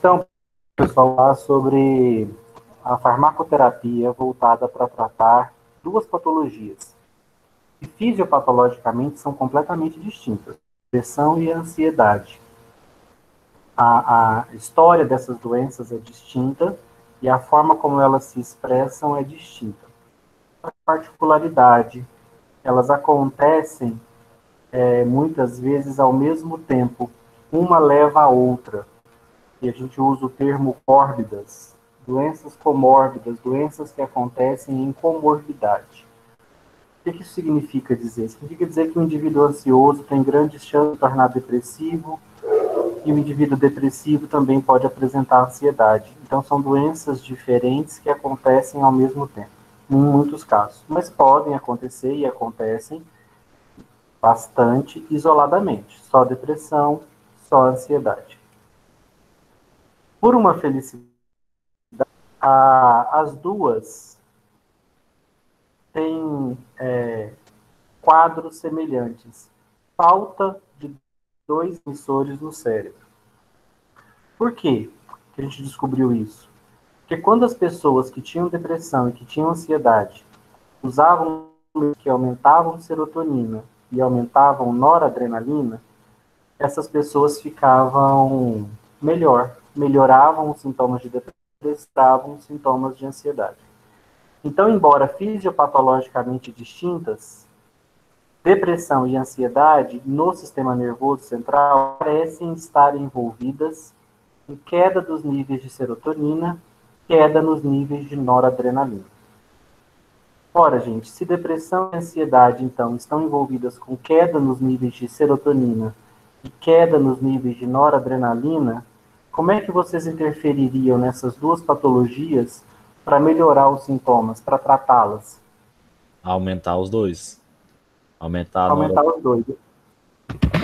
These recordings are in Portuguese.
Então, pessoal, falar sobre a farmacoterapia voltada para tratar duas patologias que fisiopatologicamente são completamente distintas: depressão e ansiedade. A história dessas doenças é distinta e a forma como elas se expressam é distinta. A particularidade, elas acontecem muitas vezes ao mesmo tempo, uma leva a outra, e a gente usa o termo córbidas, doenças comórbidas, doenças que acontecem em comorbidade. O que isso significa dizer? Significa dizer que o indivíduo ansioso tem grandes chances de tornar depressivo, e o indivíduo depressivo também pode apresentar ansiedade. Então, são doenças diferentes que acontecem ao mesmo tempo, em muitos casos. Mas podem acontecer e acontecem bastante isoladamente. Só depressão, só ansiedade. Por uma felicidade, as duas têm quadros semelhantes. Falta de dois emissores no cérebro. Por quê que a gente descobriu isso? Porque quando as pessoas que tinham depressão e que tinham ansiedade usavam que aumentavam serotonina e aumentavam noradrenalina, essas pessoas ficavam melhor, melhoravam os sintomas de depressão, os sintomas de ansiedade. Então, embora fisiopatologicamente distintas, depressão e ansiedade no sistema nervoso central parecem estar envolvidas em queda dos níveis de serotonina, queda nos níveis de noradrenalina. Ora, gente, se depressão e ansiedade, então, estão envolvidas com queda nos níveis de serotonina e queda nos níveis de noradrenalina, como é que vocês interfeririam nessas duas patologias para melhorar os sintomas, para tratá-las? Aumentar os dois. Aumentar os dois.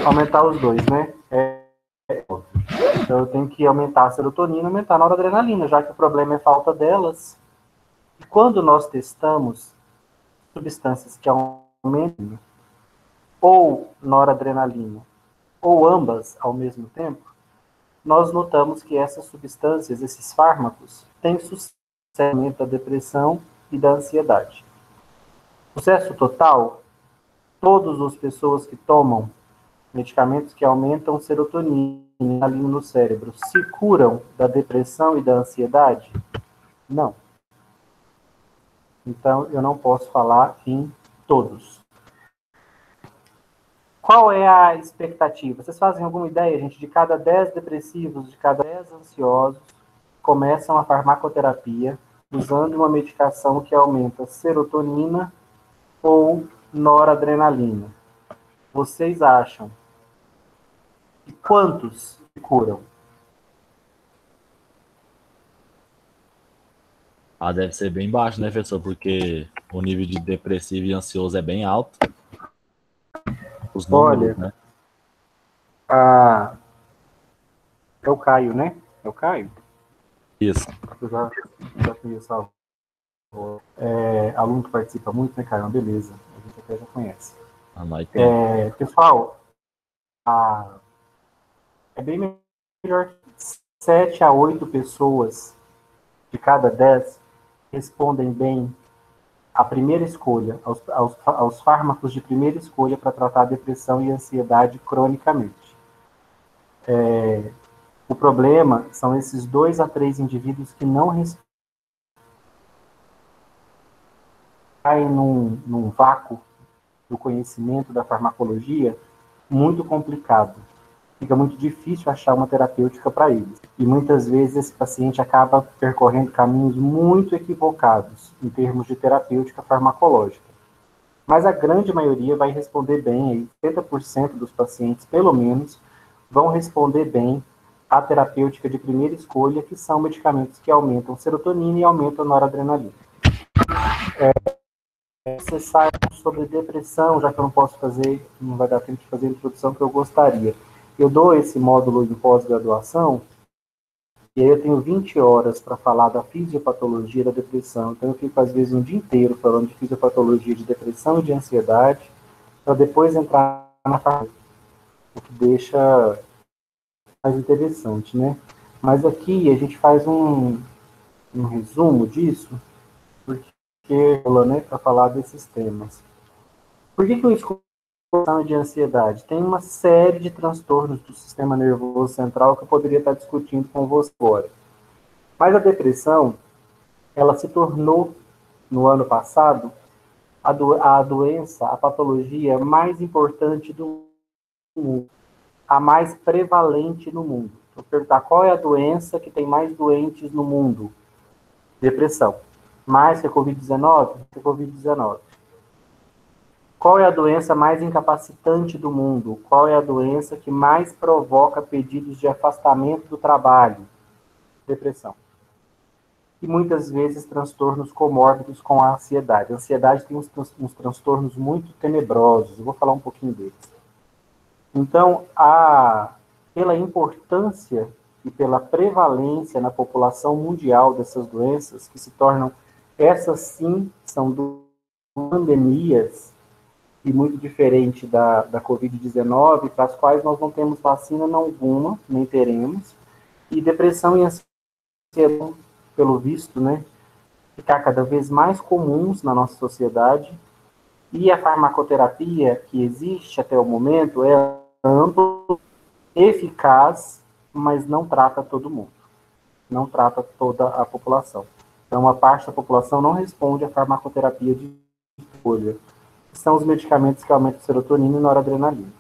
Aumentar os dois, né? Então eu tenho que aumentar a serotonina e aumentar a noradrenalina, já que o problema é falta delas. E quando nós testamos substâncias que aumentam ou noradrenalina, ou ambas ao mesmo tempo, nós notamos que essas substâncias, esses fármacos, têm sucesso da depressão e da ansiedade. Sucesso total, todas as pessoas que tomam medicamentos que aumentam serotonina ali no cérebro se curam da depressão e da ansiedade? Não. Então, eu não posso falar em todos. Qual é a expectativa? Vocês fazem alguma ideia, gente? De cada 10 depressivos, de cada 10 ansiosos, começam a farmacoterapia usando uma medicação que aumenta serotonina ou noradrenalina. Vocês acham que quantos se curam? deve ser bem baixo, né, professor? Porque o nível de depressivo e ansioso é bem alto. Os números, Olha, né? É o Caio, né? É o Caio? Isso. Eu já conheço a aluno que participa muito, né, Caio? Beleza, a gente até já conhece. Nós temos. Pessoal, é bem melhor que 7 a 8 pessoas de cada 10 respondem bem à primeira escolha, aos fármacos de primeira escolha para tratar a depressão e a ansiedade cronicamente. O problema são esses 2 a 3 indivíduos que não caem num vácuo do conhecimento da farmacologia muito complicado. Fica muito difícil achar uma terapêutica para eles. E muitas vezes esse paciente acaba percorrendo caminhos muito equivocados em termos de terapêutica farmacológica. Mas a grande maioria vai responder bem, aí 80% dos pacientes, pelo menos, vão responder bem à terapêutica de primeira escolha, que são medicamentos que aumentam serotonina e aumentam noradrenalina. Vocês saibam sobre depressão, já que eu não posso fazer, não vai dar tempo de fazer a introdução que eu gostaria. Eu dou esse módulo em pós-graduação, e aí eu tenho 20 horas para falar da fisiopatologia da depressão. Então eu fico, às vezes, um dia inteiro falando de fisiopatologia de depressão e de ansiedade, para depois entrar na farmácia, o que deixa mais interessante, né? Mas aqui a gente faz um resumo disso, porque, né, para falar desses temas. Por que eu escolhi de ansiedade? Tem uma série de transtornos do sistema nervoso central que eu poderia estar discutindo com você agora. Mas a depressão, ela se tornou, no ano passado, a doença, a patologia mais importante do mundo, a mais prevalente no mundo. Vou perguntar qual é a doença que tem mais doentes no mundo? Depressão. Mais que a Covid-19? Covid-19. Qual é a doença mais incapacitante do mundo? Qual é a doença que mais provoca pedidos de afastamento do trabalho? Depressão. E muitas vezes transtornos comórbidos com a ansiedade. A ansiedade tem uns transtornos muito tenebrosos. Eu vou falar um pouquinho deles. Então, pela importância e pela prevalência na população mundial dessas doenças, que se tornam, essas sim, são pandemias, e muito diferente da Covid-19, para as quais nós não temos vacina alguma, nem teremos, e depressão e ansiedade, pelo visto, né, ficar cada vez mais comuns na nossa sociedade, e a farmacoterapia que existe até o momento é ampla, eficaz, mas não trata todo mundo, não trata toda a população. Então, uma parte da população não responde à farmacoterapia de escolha, que são os medicamentos que aumentam a serotonina e noradrenalina.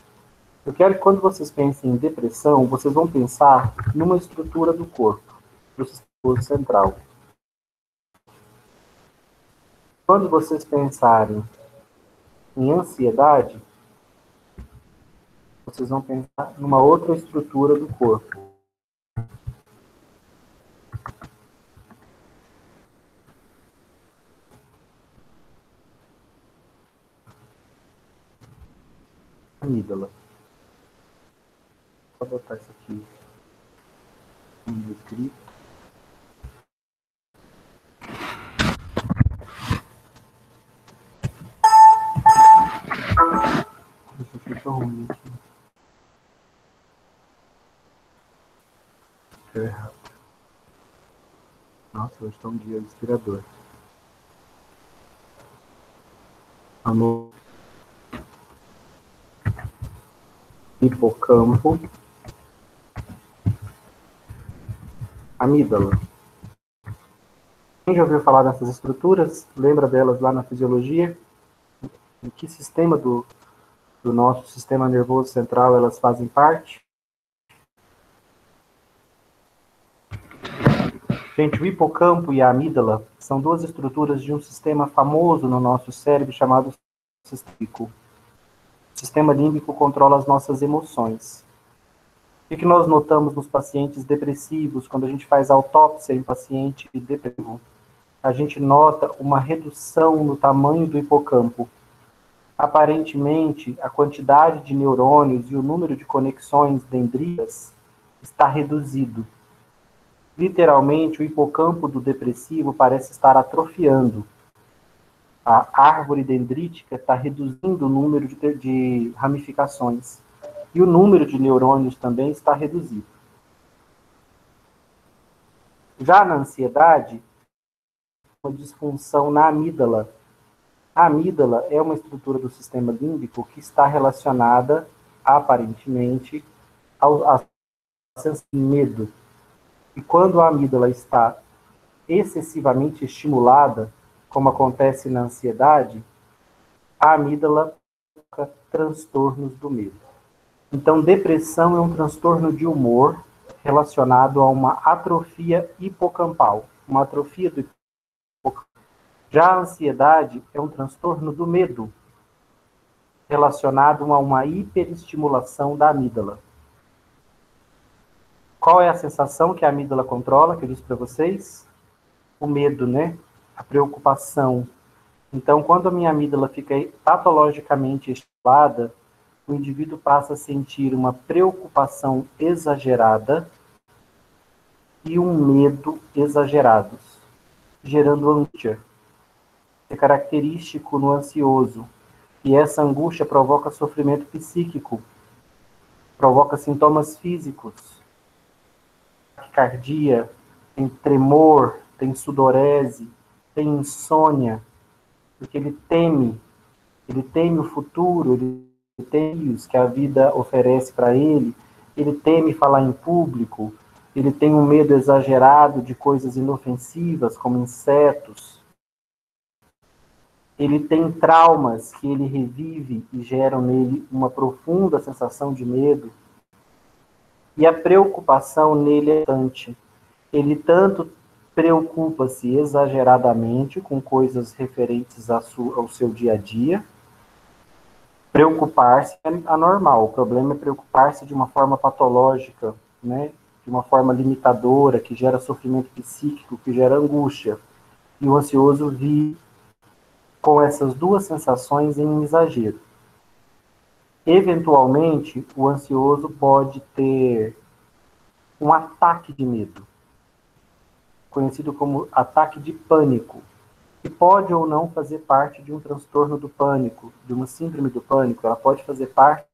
Eu quero que quando vocês pensem em depressão, vocês vão pensar numa estrutura do corpo, do sistema central. Quando vocês pensarem em ansiedade, vocês vão pensar numa outra estrutura do corpo. Amígdala. Vou botar isso aqui no escrito. Isso fica ruim aqui. Deu errado. Nossa, hoje está um dia inspirador. Amor. Hipocampo. Amígdala. Quem já ouviu falar dessas estruturas? Lembra delas lá na fisiologia? Em que sistema do nosso sistema nervoso central elas fazem parte? Gente, o hipocampo e a amígdala são duas estruturas de um sistema famoso no nosso cérebro chamado sistema límbico. O sistema límbico controla as nossas emoções. O que nós notamos nos pacientes depressivos, quando a gente faz autópsia em paciente depressivo? A gente nota uma redução no tamanho do hipocampo. Aparentemente, a quantidade de neurônios e o número de conexões dendríticas está reduzido. Literalmente, o hipocampo do depressivo parece estar atrofiando. A árvore dendrítica está reduzindo o número de ramificações. E o número de neurônios também está reduzido. Já na ansiedade, uma disfunção na amígdala. A amígdala é uma estrutura do sistema límbico que está relacionada, aparentemente, à sensação de medo. E quando a amígdala está excessivamente estimulada, como acontece na ansiedade, a amígdala provoca transtornos do medo. Então, depressão é um transtorno de humor relacionado a uma atrofia hipocampal, uma atrofia do hipocampo. Já a ansiedade é um transtorno do medo relacionado a uma hiperestimulação da amígdala. Qual é a sensação que a amígdala controla, que eu disse para vocês? O medo, né? A preocupação. Então, quando a minha amígdala fica patologicamente estimulada, o indivíduo passa a sentir uma preocupação exagerada e um medo exagerados, gerando angústia. É característico no ansioso. E essa angústia provoca sofrimento psíquico, provoca sintomas físicos, taquicardia, tem tremor, tem sudorese, tem insônia, porque ele teme o futuro, ele teme os que a vida oferece para ele teme falar em público, ele tem um medo exagerado de coisas inofensivas, como insetos, ele tem traumas que ele revive e geram nele uma profunda sensação de medo, e a preocupação nele é constante. Ele tanto preocupa-se exageradamente com coisas referentes ao seu dia a dia. Preocupar-se é anormal, o problema é preocupar-se de uma forma patológica, né? De uma forma limitadora, que gera sofrimento psíquico, que gera angústia. E o ansioso vive com essas duas sensações em exagero. Eventualmente, o ansioso pode ter um ataque de medo, conhecido como ataque de pânico, que pode ou não fazer parte de um transtorno do pânico, de uma síndrome do pânico. Ela pode fazer parte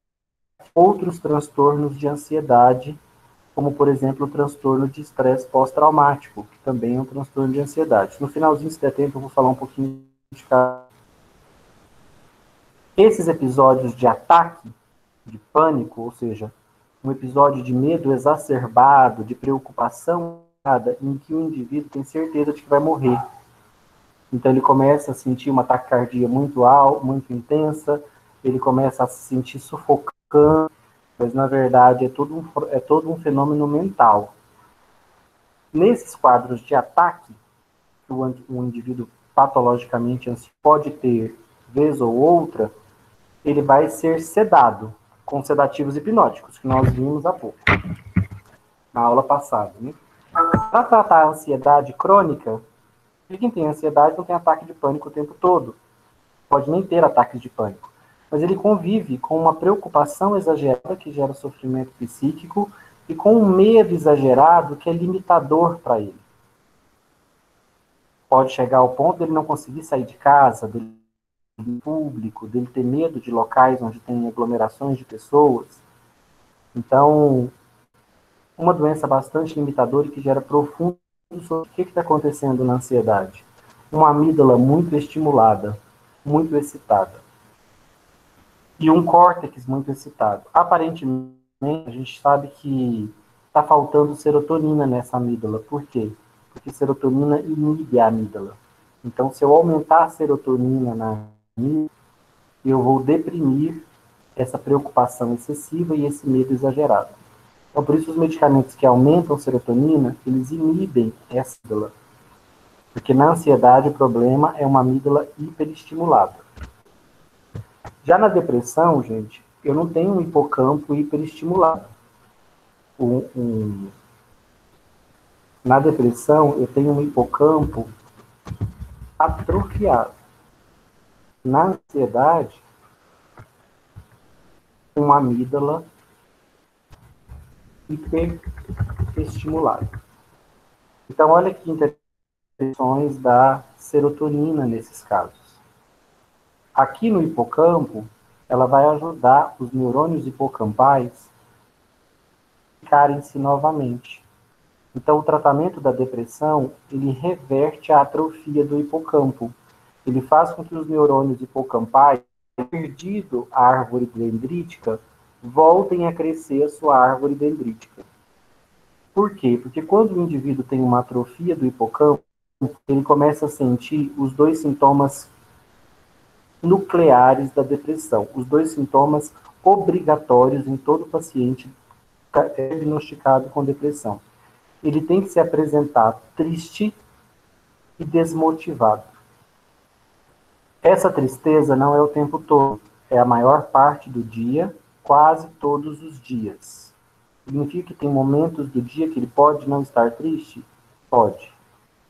de outros transtornos de ansiedade, como, por exemplo, o transtorno de estresse pós-traumático, que também é um transtorno de ansiedade. No finalzinho, se der tempo, eu vou falar um pouquinho de cada. Esses episódios de ataque, de pânico, ou seja, um episódio de medo exacerbado, de preocupação, em que o indivíduo tem certeza de que vai morrer. Então ele começa a sentir uma taquicardia muito alta, muito intensa, ele começa a se sentir sufocando, mas na verdade é todo um fenômeno mental. Nesses quadros de ataque, que o indivíduo patologicamente ansioso pode ter, vez ou outra, ele vai ser sedado com sedativos hipnóticos, que nós vimos há pouco, na aula passada, né? Para tratar a ansiedade crônica, quem tem ansiedade não tem ataque de pânico o tempo todo. Pode nem ter ataques de pânico. Mas ele convive com uma preocupação exagerada que gera sofrimento psíquico e com um medo exagerado que é limitador para ele. Pode chegar ao ponto dele não conseguir sair de casa, dele ir público, dele ter medo de locais onde tem aglomerações de pessoas. Então, uma doença bastante limitadora e que gera profundo sobre o que está acontecendo na ansiedade. Uma amígdala muito estimulada, muito excitada. E um córtex muito excitado. Aparentemente, a gente sabe que está faltando serotonina nessa amígdala. Por quê? Porque serotonina inibe a amígdala. Então, se eu aumentar a serotonina na amígdala, eu vou deprimir essa preocupação excessiva e esse medo exagerado. Então, por isso, os medicamentos que aumentam serotonina, eles inibem essa amígdala. Porque na ansiedade, o problema é uma amígdala hiperestimulada. Já na depressão, gente, eu não tenho um hipocampo hiperestimulado. Na depressão, eu tenho um hipocampo atrofiado. Na ansiedade, uma amígdala hiperestimulada. Então, olha que interpretações da serotonina nesses casos. Aqui no hipocampo, ela vai ajudar os neurônios hipocampais a ficarem-se novamente. Então, o tratamento da depressão, ele reverte a atrofia do hipocampo. Ele faz com que os neurônios hipocampais, perdido a árvore dendrítica, voltem a crescer a sua árvore dendrítica. Por quê? Porque quando o indivíduo tem uma atrofia do hipocampo, ele começa a sentir os dois sintomas nucleares da depressão, os dois sintomas obrigatórios em todo paciente diagnosticado com depressão. Ele tem que se apresentar triste e desmotivado. Essa tristeza não é o tempo todo, é a maior parte do dia, quase todos os dias. Significa que tem momentos do dia que ele pode não estar triste? Pode.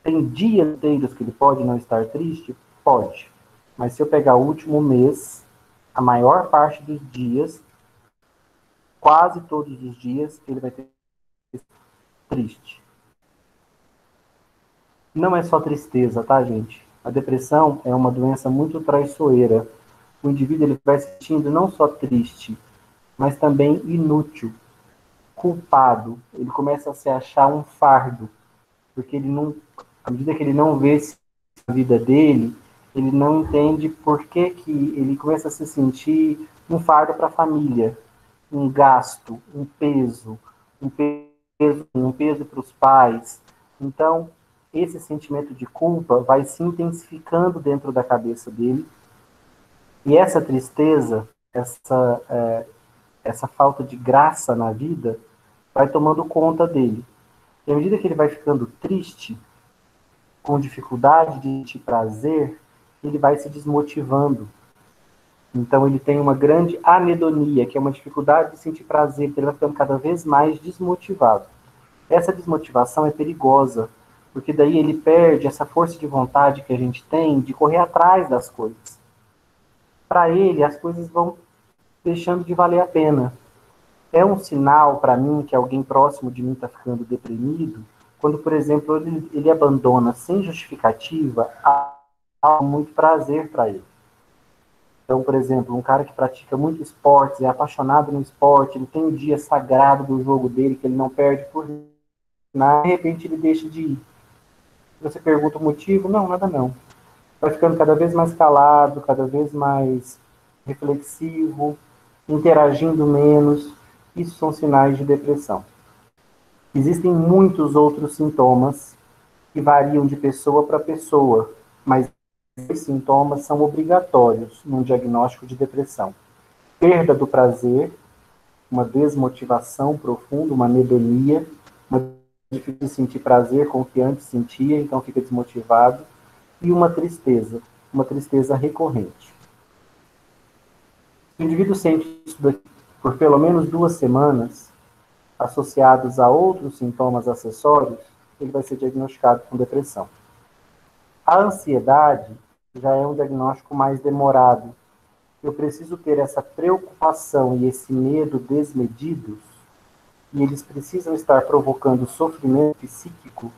Tem dias inteiros que ele pode não estar triste? Pode. Mas se eu pegar o último mês, a maior parte dos dias, quase todos os dias, ele vai ter triste. Não é só tristeza, tá, gente? A depressão é uma doença muito traiçoeira. O indivíduo ele vai se sentindo não só triste, mas também inútil. culpado, ele começa a se achar um fardo, porque ele não, à medida que ele não vê a vida dele, ele não entende por que que ele começa a se sentir um fardo para a família, um gasto, um um peso para os pais. Então, esse sentimento de culpa vai se intensificando dentro da cabeça dele, e essa tristeza, essa falta de graça na vida, vai tomando conta dele. E à medida que ele vai ficando triste, com dificuldade de sentir prazer, ele vai se desmotivando. Então ele tem uma grande anedonia, que é uma dificuldade de sentir prazer, ele vai ficando cada vez mais desmotivado. Essa desmotivação é perigosa, porque daí ele perde essa força de vontade que a gente tem de correr atrás das coisas. Para ele, as coisas vão deixando de valer a pena. É um sinal para mim que alguém próximo de mim está ficando deprimido, quando, por exemplo, ele abandona sem justificativa algo muito prazer para ele. Então, por exemplo, um cara que pratica muito esportes, é apaixonado no esporte, ele tem um dia sagrado do jogo dele, que ele não perde por nada, de repente ele deixa de ir. Você pergunta o motivo? Não, nada não. Vai ficando cada vez mais calado, cada vez mais reflexivo, interagindo menos. Isso são sinais de depressão. Existem muitos outros sintomas que variam de pessoa para pessoa, mas esses sintomas são obrigatórios num diagnóstico de depressão. Perda do prazer, uma desmotivação profunda, uma anedonia, uma dificuldade de sentir prazer com o que antes sentia, então fica desmotivado, e uma tristeza recorrente. Se o indivíduo sente isso por pelo menos 2 semanas, associados a outros sintomas acessórios, ele vai ser diagnosticado com depressão. A ansiedade já é um diagnóstico mais demorado. Eu preciso ter essa preocupação e esse medo desmedidos, e eles precisam estar provocando sofrimento psíquico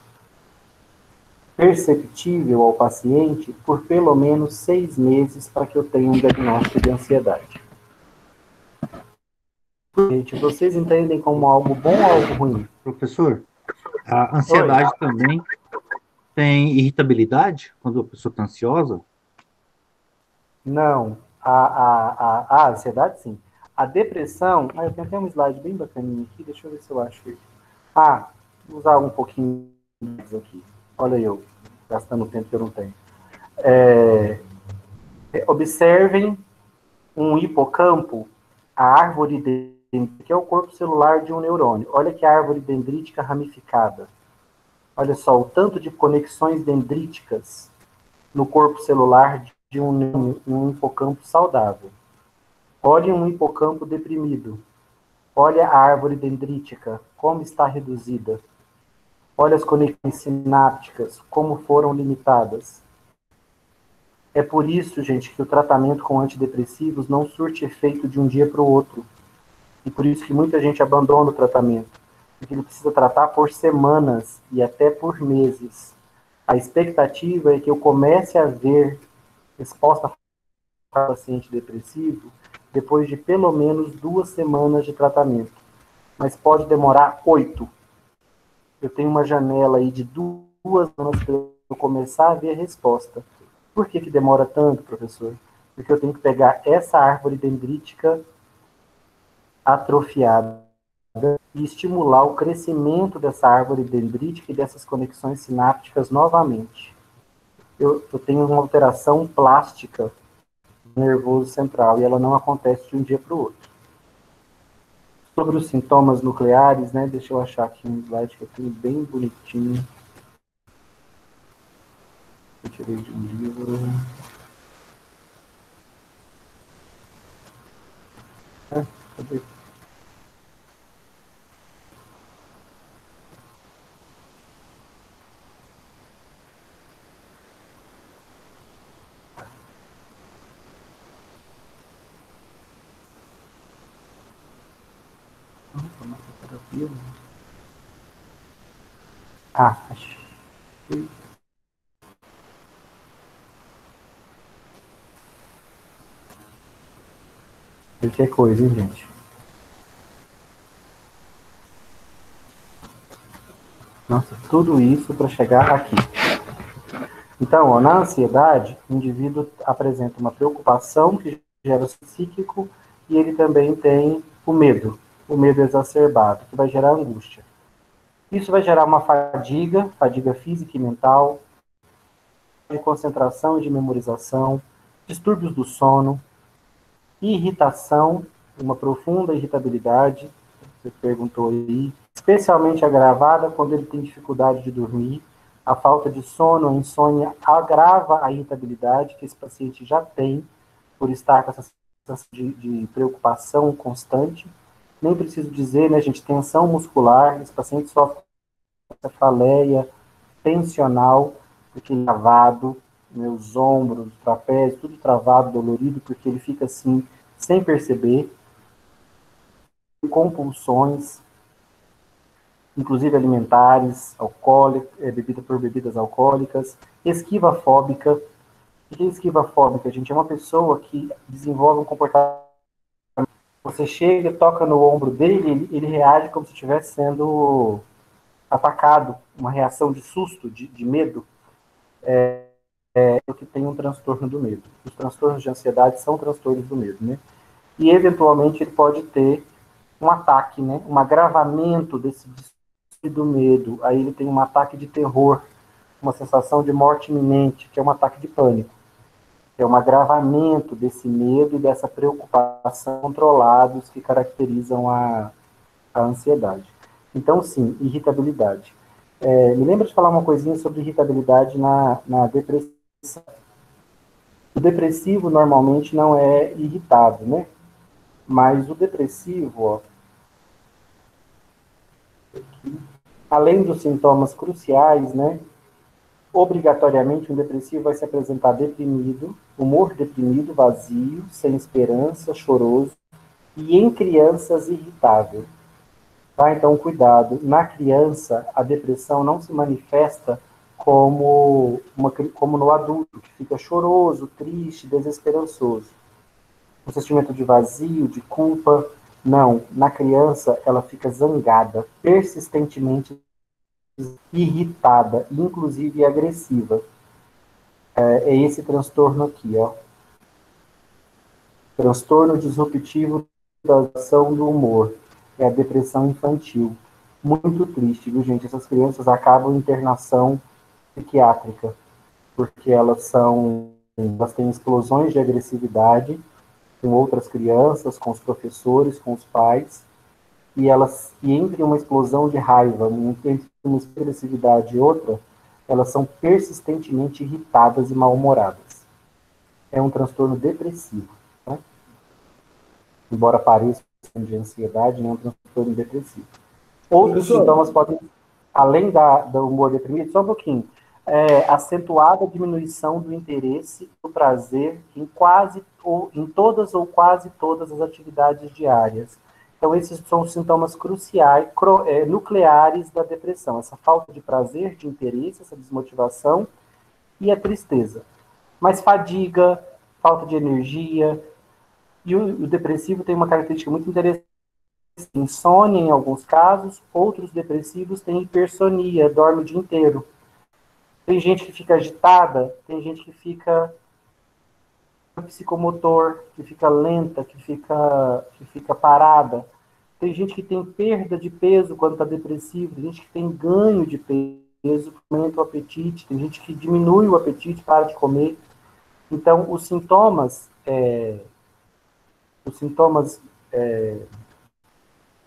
perceptível ao paciente por pelo menos 6 meses para que eu tenha um diagnóstico de ansiedade. Gente, vocês entendem como algo bom ou algo ruim? Professor, a Oi? ansiedade também tem irritabilidade quando a pessoa está ansiosa? Não. A ansiedade, sim. A depressão. Eu tenho até um slide bem bacaninho aqui, deixa eu ver se eu acho ele. Vou usar um pouquinho mais aqui. Olha eu, gastando tempo que eu não tenho. Observem um hipocampo, a árvore dendrítica, que é o corpo celular de um neurônio. Olha que árvore dendrítica ramificada. Olha só, o tanto de conexões dendríticas no corpo celular de um hipocampo saudável. Olhe um hipocampo deprimido. Olha a árvore dendrítica, como está reduzida. Olha as conexões sinápticas, como foram limitadas. É por isso, gente, que o tratamento com antidepressivos não surte efeito de um dia para o outro. E por isso que muita gente abandona o tratamento. Porque ele precisa tratar por semanas e até por meses. A expectativa é que eu comece a ver resposta para o paciente depressivo depois de pelo menos 2 semanas de tratamento. Mas pode demorar 8. Eu tenho uma janela aí de 2 semanas para eu começar a ver a resposta. Por que que demora tanto, professor? Porque eu tenho que pegar essa árvore dendrítica atrofiada e estimular o crescimento dessa árvore dendrítica e dessas conexões sinápticas novamente. Eu tenho uma alteração plástica do nervoso central e ela não acontece de um dia para o outro. Sobre os sintomas nucleares, né? Deixa eu achar aqui um slide que eu tenho bem bonitinho. Eu tirei de um livro. Cadê? Achei. Qualquer coisa, hein, gente? Nossa, tudo isso para chegar aqui. Então, ó, na ansiedade, o indivíduo apresenta uma preocupação que gera psíquico e ele também tem o medo exacerbado, que vai gerar angústia. Isso vai gerar uma fadiga física e mental, de concentração e de memorização, distúrbios do sono, irritação, uma profunda irritabilidade, você perguntou aí, especialmente agravada quando ele tem dificuldade de dormir. A falta de sono, a insônia, agrava a irritabilidade que esse paciente já tem por estar com essa sensação de preocupação constante. Nem preciso dizer, né, gente, tensão muscular, esse paciente sofre cefaleia tensional, porque ele é travado, meus ombros, trapézio, tudo travado, dolorido, porque ele fica assim, sem perceber, compulsões, inclusive alimentares, bebida por bebidas alcoólicas, esquiva fóbica. O que é esquiva fóbica, gente? É uma pessoa que desenvolve um comportamento. Você chega, toca no ombro dele, ele reage como se estivesse sendo atacado, uma reação de susto, de medo, que tem um transtorno do medo. Os transtornos de ansiedade são transtornos do medo, né? E, eventualmente, ele pode ter um ataque, né? Um agravamento desse do medo. Aí ele tem um ataque de terror, uma sensação de morte iminente, que é um ataque de pânico. É um agravamento desse medo e dessa preocupação controlados que caracterizam a ansiedade. Então, sim, irritabilidade. Me lembra de falar uma coisinha sobre irritabilidade na depressão. O depressivo normalmente não é irritado, né? Mas o depressivo, ó, além dos sintomas cruciais, né? Obrigatoriamente um depressivo vai se apresentar deprimido, humor deprimido, vazio, sem esperança, choroso e em crianças irritável. Tá? Então, cuidado. Na criança, a depressão não se manifesta como no adulto, que fica choroso, triste, desesperançoso. Um sentimento de vazio, de culpa. Não. Na criança, ela fica zangada, persistentemente irritada, inclusive agressiva. É esse transtorno aqui, ó. Transtorno disruptivo da ação do humor. É a depressão infantil. Muito triste, viu, gente? Essas crianças acabam em internação psiquiátrica, porque elas têm explosões de agressividade com outras crianças, com os professores, com os pais, e entre uma explosão de raiva, entre uma agressividade e outra, elas são persistentemente irritadas e mal-humoradas. É um transtorno depressivo, né? Embora pareça de ansiedade, não é um transtorno depressivo. Outros sintomas podem, além do humor deprimido, só um pouquinho, acentuada diminuição do interesse, do prazer em todas ou quase todas as atividades diárias. Então, esses são os sintomas cruciais, nucleares da depressão. Essa falta de prazer, de interesse, essa desmotivação e a tristeza. Mas fadiga, falta de energia. E o depressivo tem uma característica muito interessante. Insônia em alguns casos, outros depressivos têm hipersonia, dorme o dia inteiro. Tem gente que fica agitada, tem gente que fica psicomotor, que fica lenta, que fica parada. Tem gente que tem perda de peso quando está depressivo, tem gente que tem ganho de peso, aumenta o apetite, tem gente que diminui o apetite, para de comer. Então, os sintomas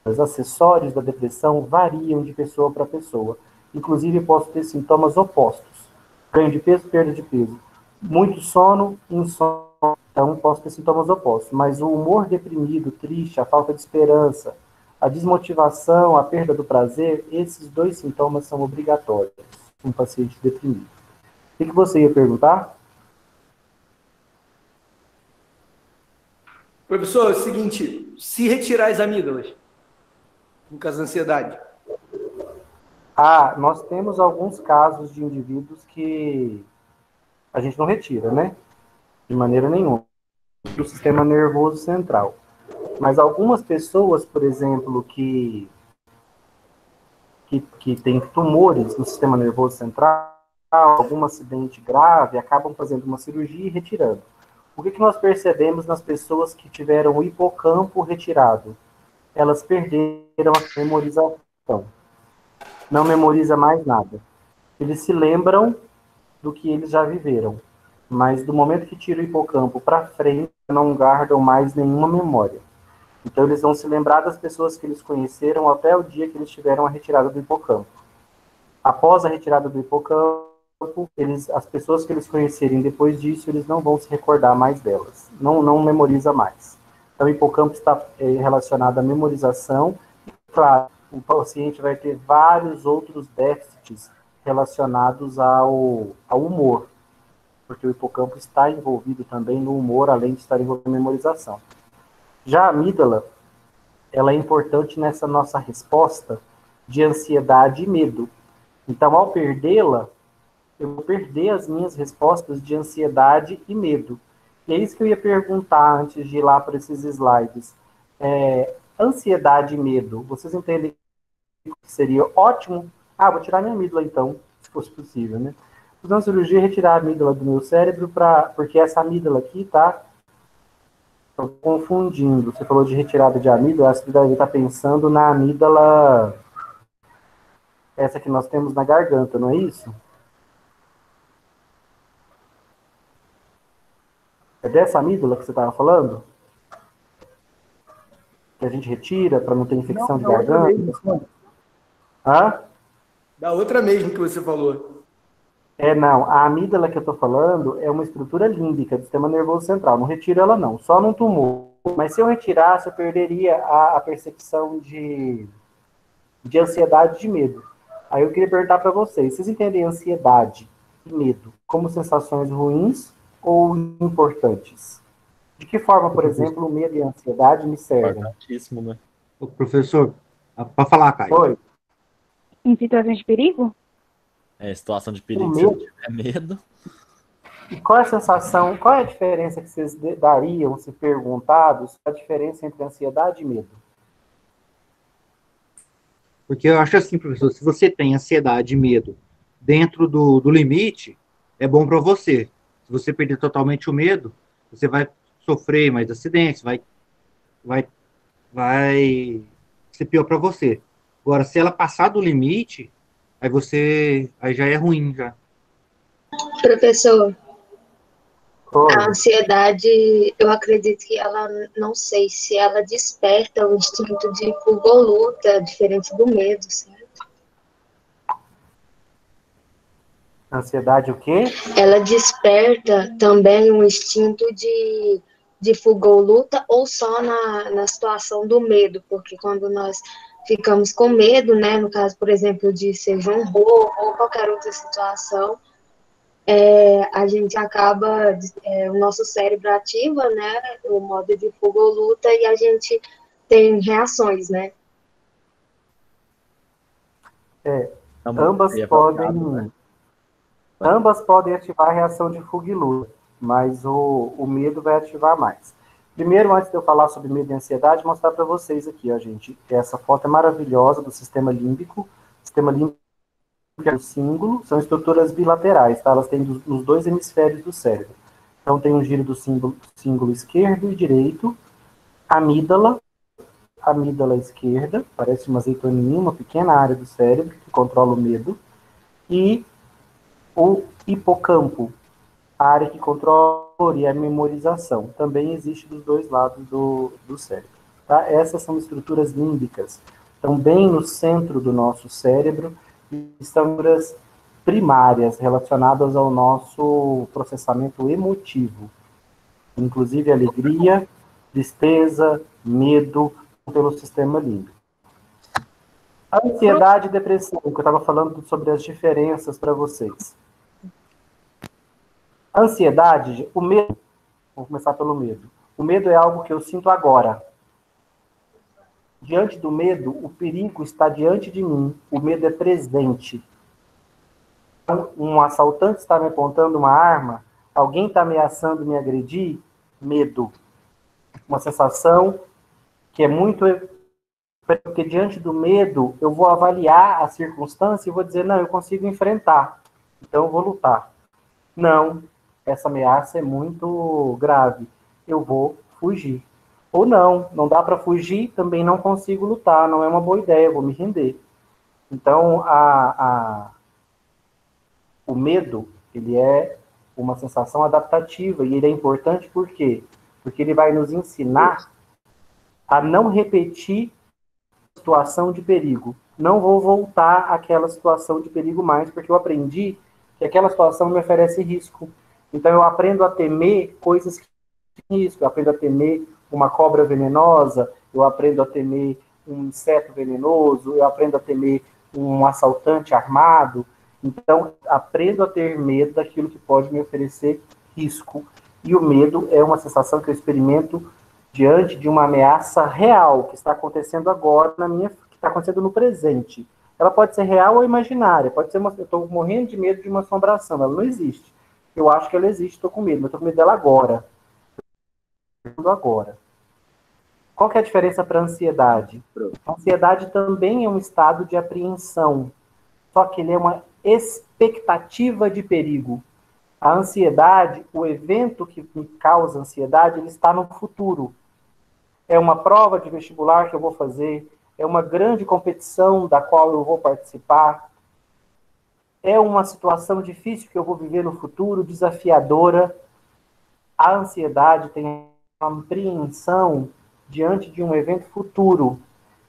os acessórios da depressão variam de pessoa para pessoa. Inclusive, posso ter sintomas opostos. Ganho de peso, perda de peso. Muito sono, insônia. Então, posso ter sintomas opostos. Mas o humor deprimido, triste, a falta de esperança, a desmotivação, a perda do prazer, esses dois sintomas são obrigatórios em um paciente deprimido. O que você ia perguntar? Professor, é o seguinte, se retirar as amígdalas, no caso da ansiedade. Nós temos alguns casos de indivíduos que a gente não retira, né? De maneira nenhuma. Do sistema nervoso central. Mas algumas pessoas, por exemplo, que que têm tumores no sistema nervoso central, algum acidente grave, acabam fazendo uma cirurgia e retirando. O que nós percebemos nas pessoas que tiveram o hipocampo retirado? Elas perderam a memorização. Não memoriza mais nada. Eles se lembram do que eles já viveram, mas do momento que tira o hipocampo para frente, não guardam mais nenhuma memória. Então, eles vão se lembrar das pessoas que eles conheceram até o dia que eles tiveram a retirada do hipocampo. Após a retirada do hipocampo, as pessoas que eles conhecerem depois disso, eles não vão se recordar mais delas. Não memoriza mais. Então, o hipocampo está relacionado à memorização. Claro, o paciente vai ter vários outros déficits relacionados ao humor, porque o hipocampo está envolvido também no humor, além de estar envolvido na memorização. Já a amígdala, ela é importante nessa nossa resposta de ansiedade e medo. Então, ao perdê-la, eu vou perder as minhas respostas de ansiedade e medo. E é isso que eu ia perguntar antes de ir lá para esses slides. Ansiedade e medo, vocês entendem que seria ótimo? Vou tirar minha amígdala então, se fosse possível, né? Fazer uma cirurgia e retirar a amígdala do meu cérebro, porque essa amígdala aqui, tá? Estou confundindo. Você falou de retirada de amígdala, acho que deve estar pensando na amígdala, essa que nós temos na garganta, não é isso? É dessa amígdala que você estava falando? Que a gente retira para não ter infecção de garganta? Da outra mesmo que você falou. Não. A amígdala que eu estou falando é uma estrutura límbica do sistema nervoso central. Não retiro ela, não. Só num tumor. Mas se eu retirasse, eu perderia a percepção de ansiedade e de medo. Aí eu queria perguntar para vocês entendem ansiedade e medo como sensações ruins ou importantes? De que forma, por exemplo, o medo e a ansiedade me servem? Importantíssimo, né? Ô, professor, para falar, Caio. Oi. Em situações de perigo? Situação de perigo, O se medo. não tiver medo. E qual é a sensação, qual é a diferença que vocês dariam, se perguntados, a diferença entre ansiedade e medo? Porque eu acho assim, professor, se você tem ansiedade e medo dentro do limite, é bom para você. Se você perder totalmente o medo, você vai sofrer mais acidentes, vai ser pior para você. Agora, se ela passar do limite, aí já é ruim, já. Professor, Oi. a ansiedade, eu acredito que ela, não sei se ela desperta o instinto de fuga ou luta, diferente do medo, certo? Ansiedade o quê? Ela desperta também um instinto de fuga ou luta, ou só na situação do medo, porque quando nós ficamos com medo, né, no caso, por exemplo, de seja um roubo ou qualquer outra situação, a gente acaba, o nosso cérebro ativa, né, o modo de fuga ou luta, e a gente tem reações, né? Ambas podem ativar a reação de fuga e luta, mas o medo vai ativar mais. Primeiro, antes de eu falar sobre medo e ansiedade, mostrar para vocês aqui, ó, gente, essa foto é maravilhosa do sistema límbico. O sistema límbico é o símbolo, são estruturas bilaterais, tá? Elas têm nos dois hemisférios do cérebro. Então, tem um giro do símbolo esquerdo e direito, amígdala esquerda, parece uma azeitoninha, uma pequena área do cérebro que controla o medo, e o hipocampo, a área que controla e a memorização, também existe dos dois lados do cérebro. Tá? Essas são estruturas límbicas, estão bem no centro do nosso cérebro, e são estruturas primárias relacionadas ao nosso processamento emotivo, inclusive alegria, tristeza, medo, pelo sistema límbico. A ansiedade e depressão, que eu estava falando sobre as diferenças para vocês. A ansiedade, o medo, vou começar pelo medo. O medo é algo que eu sinto agora. Diante do medo, o perigo está diante de mim. O medo é presente. Um assaltante está me apontando uma arma, alguém está ameaçando me agredir, medo. Uma sensação que é muito Porque diante do medo, eu vou avaliar a circunstância e vou dizer, não, eu consigo enfrentar, então eu vou lutar. Não, essa ameaça é muito grave, eu vou fugir. Ou não, não dá para fugir, também não consigo lutar, não é uma boa ideia, eu vou me render. Então, o medo, ele é uma sensação adaptativa, e ele é importante por quê? Porque ele vai nos ensinar a não repetir situação de perigo. Não vou voltar àquela situação de perigo mais, porque eu aprendi que aquela situação me oferece risco. Então eu aprendo a temer coisas que têm risco. Eu aprendo a temer uma cobra venenosa, eu aprendo a temer um inseto venenoso, eu aprendo a temer um assaltante armado. Então aprendo a ter medo daquilo que pode me oferecer risco. E o medo é uma sensação que eu experimento diante de uma ameaça real que está acontecendo agora que está acontecendo no presente. Ela pode ser real ou imaginária, pode ser eu estou morrendo de medo de uma assombração, ela não existe. Eu acho que ela existe, estou com medo, mas estou com medo dela agora. Qual que é a diferença para a ansiedade? A ansiedade também é um estado de apreensão, só que ele é uma expectativa de perigo. A ansiedade, o evento que me causa ansiedade, ele está no futuro. É uma prova de vestibular que eu vou fazer, é uma grande competição da qual eu vou participar, é uma situação difícil que eu vou viver no futuro, desafiadora. A ansiedade tem uma apreensão diante de um evento futuro.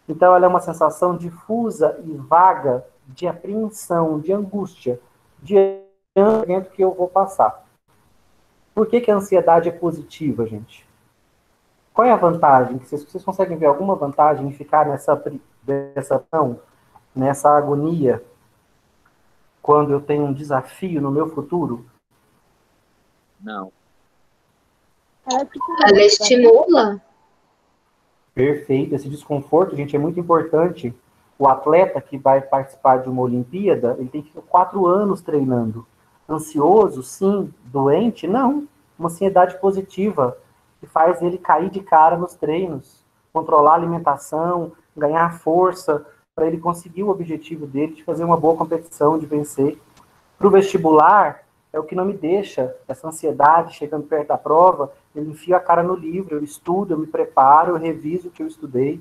Então, ela é uma sensação difusa e vaga de apreensão, de angústia, diante do evento que eu vou passar. Por que a ansiedade é positiva, gente? Qual é a vantagem? Vocês conseguem ver alguma vantagem em ficar nessa agonia, quando eu tenho um desafio no meu futuro? Não. Ela estimula. Perfeito. Esse desconforto, gente, é muito importante. O atleta que vai participar de uma Olimpíada, ele tem que ficar 4 anos treinando. Ansioso, sim. Doente, não. Uma ansiedade positiva, que faz ele cair de cara nos treinos, controlar a alimentação, ganhar força, para ele conseguir o objetivo dele de fazer uma boa competição, de vencer. Para o vestibular, é o que não me deixa, essa ansiedade chegando perto da prova, eu enfio a cara no livro, eu estudo, eu me preparo, eu reviso o que eu estudei.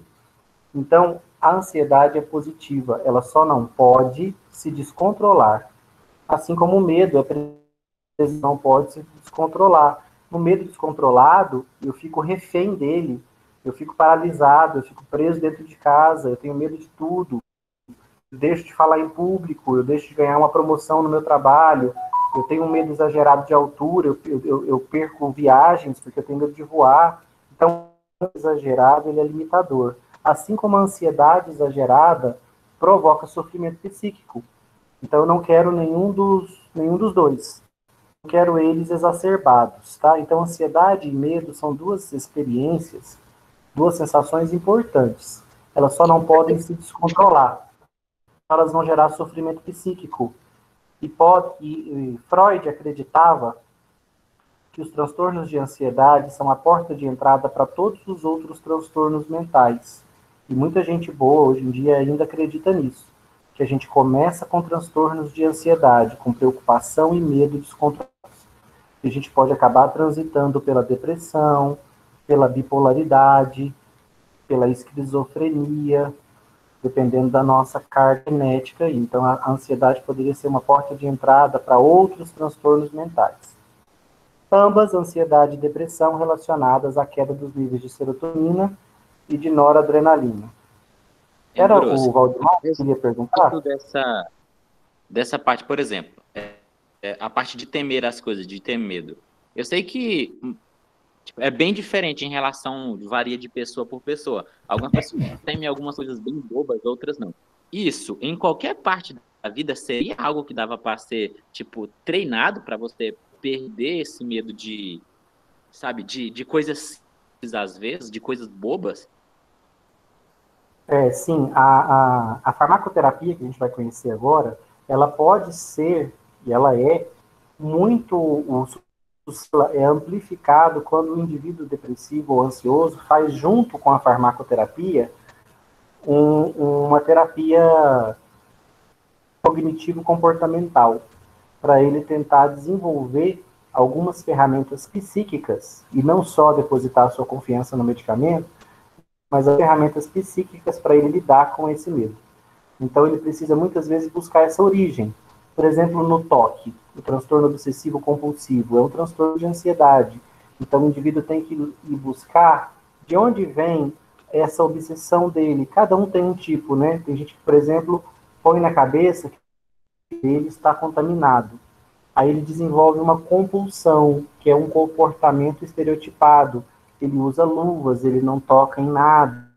Então, a ansiedade é positiva, ela só não pode se descontrolar. Assim como o medo, não pode se descontrolar. No medo descontrolado, eu fico refém dele, eu fico paralisado, eu fico preso dentro de casa, eu tenho medo de tudo, eu deixo de falar em público, eu deixo de ganhar uma promoção no meu trabalho, eu tenho um medo exagerado de altura, eu perco viagens porque eu tenho medo de voar. Então, o exagerado, ele é limitador. Assim como a ansiedade exagerada provoca sofrimento psíquico. Então, eu não quero nenhum dos dois. Eu quero eles exacerbados, tá? Então, ansiedade e medo são duas experiências, duas sensações importantes. Elas só não podem se descontrolar. Elas vão gerar sofrimento psíquico. E Freud acreditava que os transtornos de ansiedade são a porta de entrada para todos os outros transtornos mentais. E muita gente boa hoje em dia ainda acredita nisso. Que a gente começa com transtornos de ansiedade, com preocupação e medo descontrolados. E a gente pode acabar transitando pela depressão, pela bipolaridade, pela esquizofrenia, dependendo da nossa carga genética. Então, a ansiedade poderia ser uma porta de entrada para outros transtornos mentais. Ambas, ansiedade e depressão, relacionadas à queda dos níveis de serotonina e de noradrenalina. Era o Valdemar que queria perguntar? Dessa parte, por exemplo, a parte de temer as coisas, de ter medo. Eu sei que é bem diferente em relação, varia de pessoa por pessoa. Algumas pessoas temem algumas coisas bem bobas, outras não. Isso, em qualquer parte da vida, seria algo que dava para ser, treinado para você perder esse medo de, sabe, de coisas simples, às vezes, de coisas bobas? Sim, a farmacoterapia que a gente vai conhecer agora, ela pode ser, e ela é, é amplificado quando o indivíduo depressivo ou ansioso faz junto com a farmacoterapia uma terapia cognitivo-comportamental, para ele tentar desenvolver algumas ferramentas psíquicas, e não só depositar sua confiança no medicamento, mas as ferramentas psíquicas para ele lidar com esse medo. Então ele precisa muitas vezes buscar essa origem. Por exemplo, no TOC, o transtorno obsessivo compulsivo, é um transtorno de ansiedade. Então o indivíduo tem que ir buscar de onde vem essa obsessão dele. Cada um tem um tipo, né? Tem gente que, por exemplo, põe na cabeça que ele está contaminado. Aí ele desenvolve uma compulsão, que é um comportamento estereotipado. Ele usa luvas, ele não toca em nada,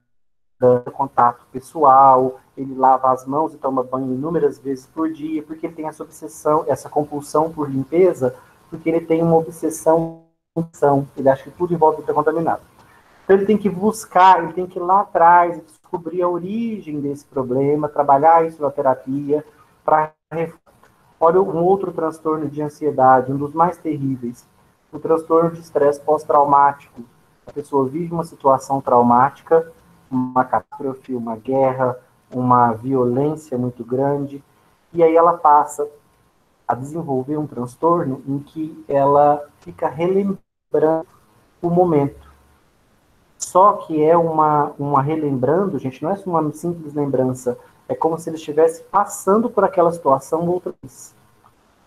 contato pessoal, ele lava as mãos e toma banho inúmeras vezes por dia, porque ele tem essa obsessão, essa compulsão por limpeza, porque ele tem uma obsessão, ele acha que tudo em volta está contaminado. Então ele tem que buscar, ele tem que ir lá atrás, descobrir a origem desse problema, trabalhar isso na terapia, para... Olha um outro transtorno de ansiedade, um dos mais terríveis, o transtorno de estresse pós-traumático. A pessoa vive uma situação traumática, uma catástrofe, uma guerra, uma violência muito grande, e aí ela passa a desenvolver um transtorno em que ela fica relembrando o momento. Só que é uma relembrando, gente, não é uma simples lembrança, é como se ele estivesse passando por aquela situação outra vez.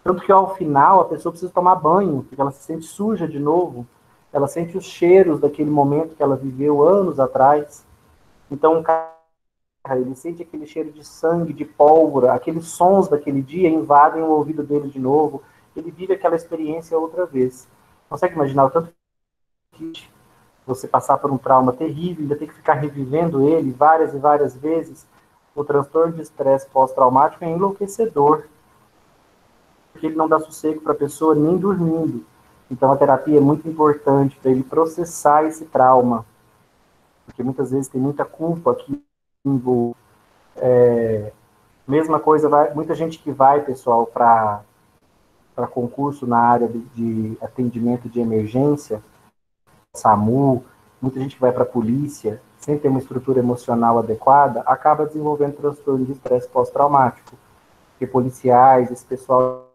Tanto que ao final a pessoa precisa tomar banho, porque ela se sente suja de novo, ela sente os cheiros daquele momento que ela viveu anos atrás. Então o cara, ele sente aquele cheiro de sangue, de pólvora, aqueles sons daquele dia invadem o ouvido dele de novo, ele vive aquela experiência outra vez. Consegue imaginar o tanto que você passar por um trauma terrível, ainda tem que ficar revivendo ele várias e várias vezes? O transtorno de estresse pós-traumático é enlouquecedor, porque ele não dá sossego para a pessoa nem dormindo. Então a terapia é muito importante para ele processar esse trauma, porque muitas vezes tem muita culpa aqui envolve. Mesma coisa, muita gente que vai, pessoal, para concurso na área de atendimento de emergência, SAMU, muita gente que vai para a polícia, sem ter uma estrutura emocional adequada, acaba desenvolvendo transtorno de estresse pós-traumático. Porque policiais, esse pessoal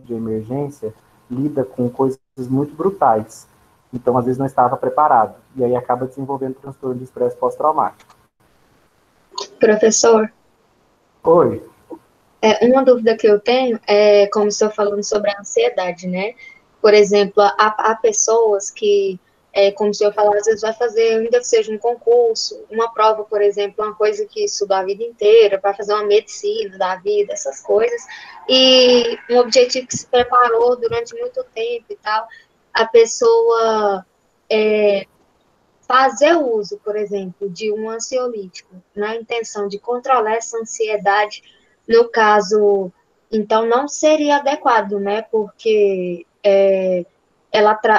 de emergência, lida com coisas muito brutais. Então, às vezes, não estava preparado. E aí acaba desenvolvendo transtorno de estresse pós-traumático. Professor? Oi. Uma dúvida que eu tenho é, como o senhor falando sobre a ansiedade, né? Por exemplo, há pessoas que, como o senhor falou, às vezes vai fazer, ainda que seja um concurso, uma prova, por exemplo, uma coisa que estudou a vida inteira, para fazer uma medicina da vida, essas coisas, e um objetivo que se preparou durante muito tempo e tal, a pessoa fazer uso, por exemplo, de um ansiolítico na intenção de controlar essa ansiedade, no caso, então não seria adequado, né? Porque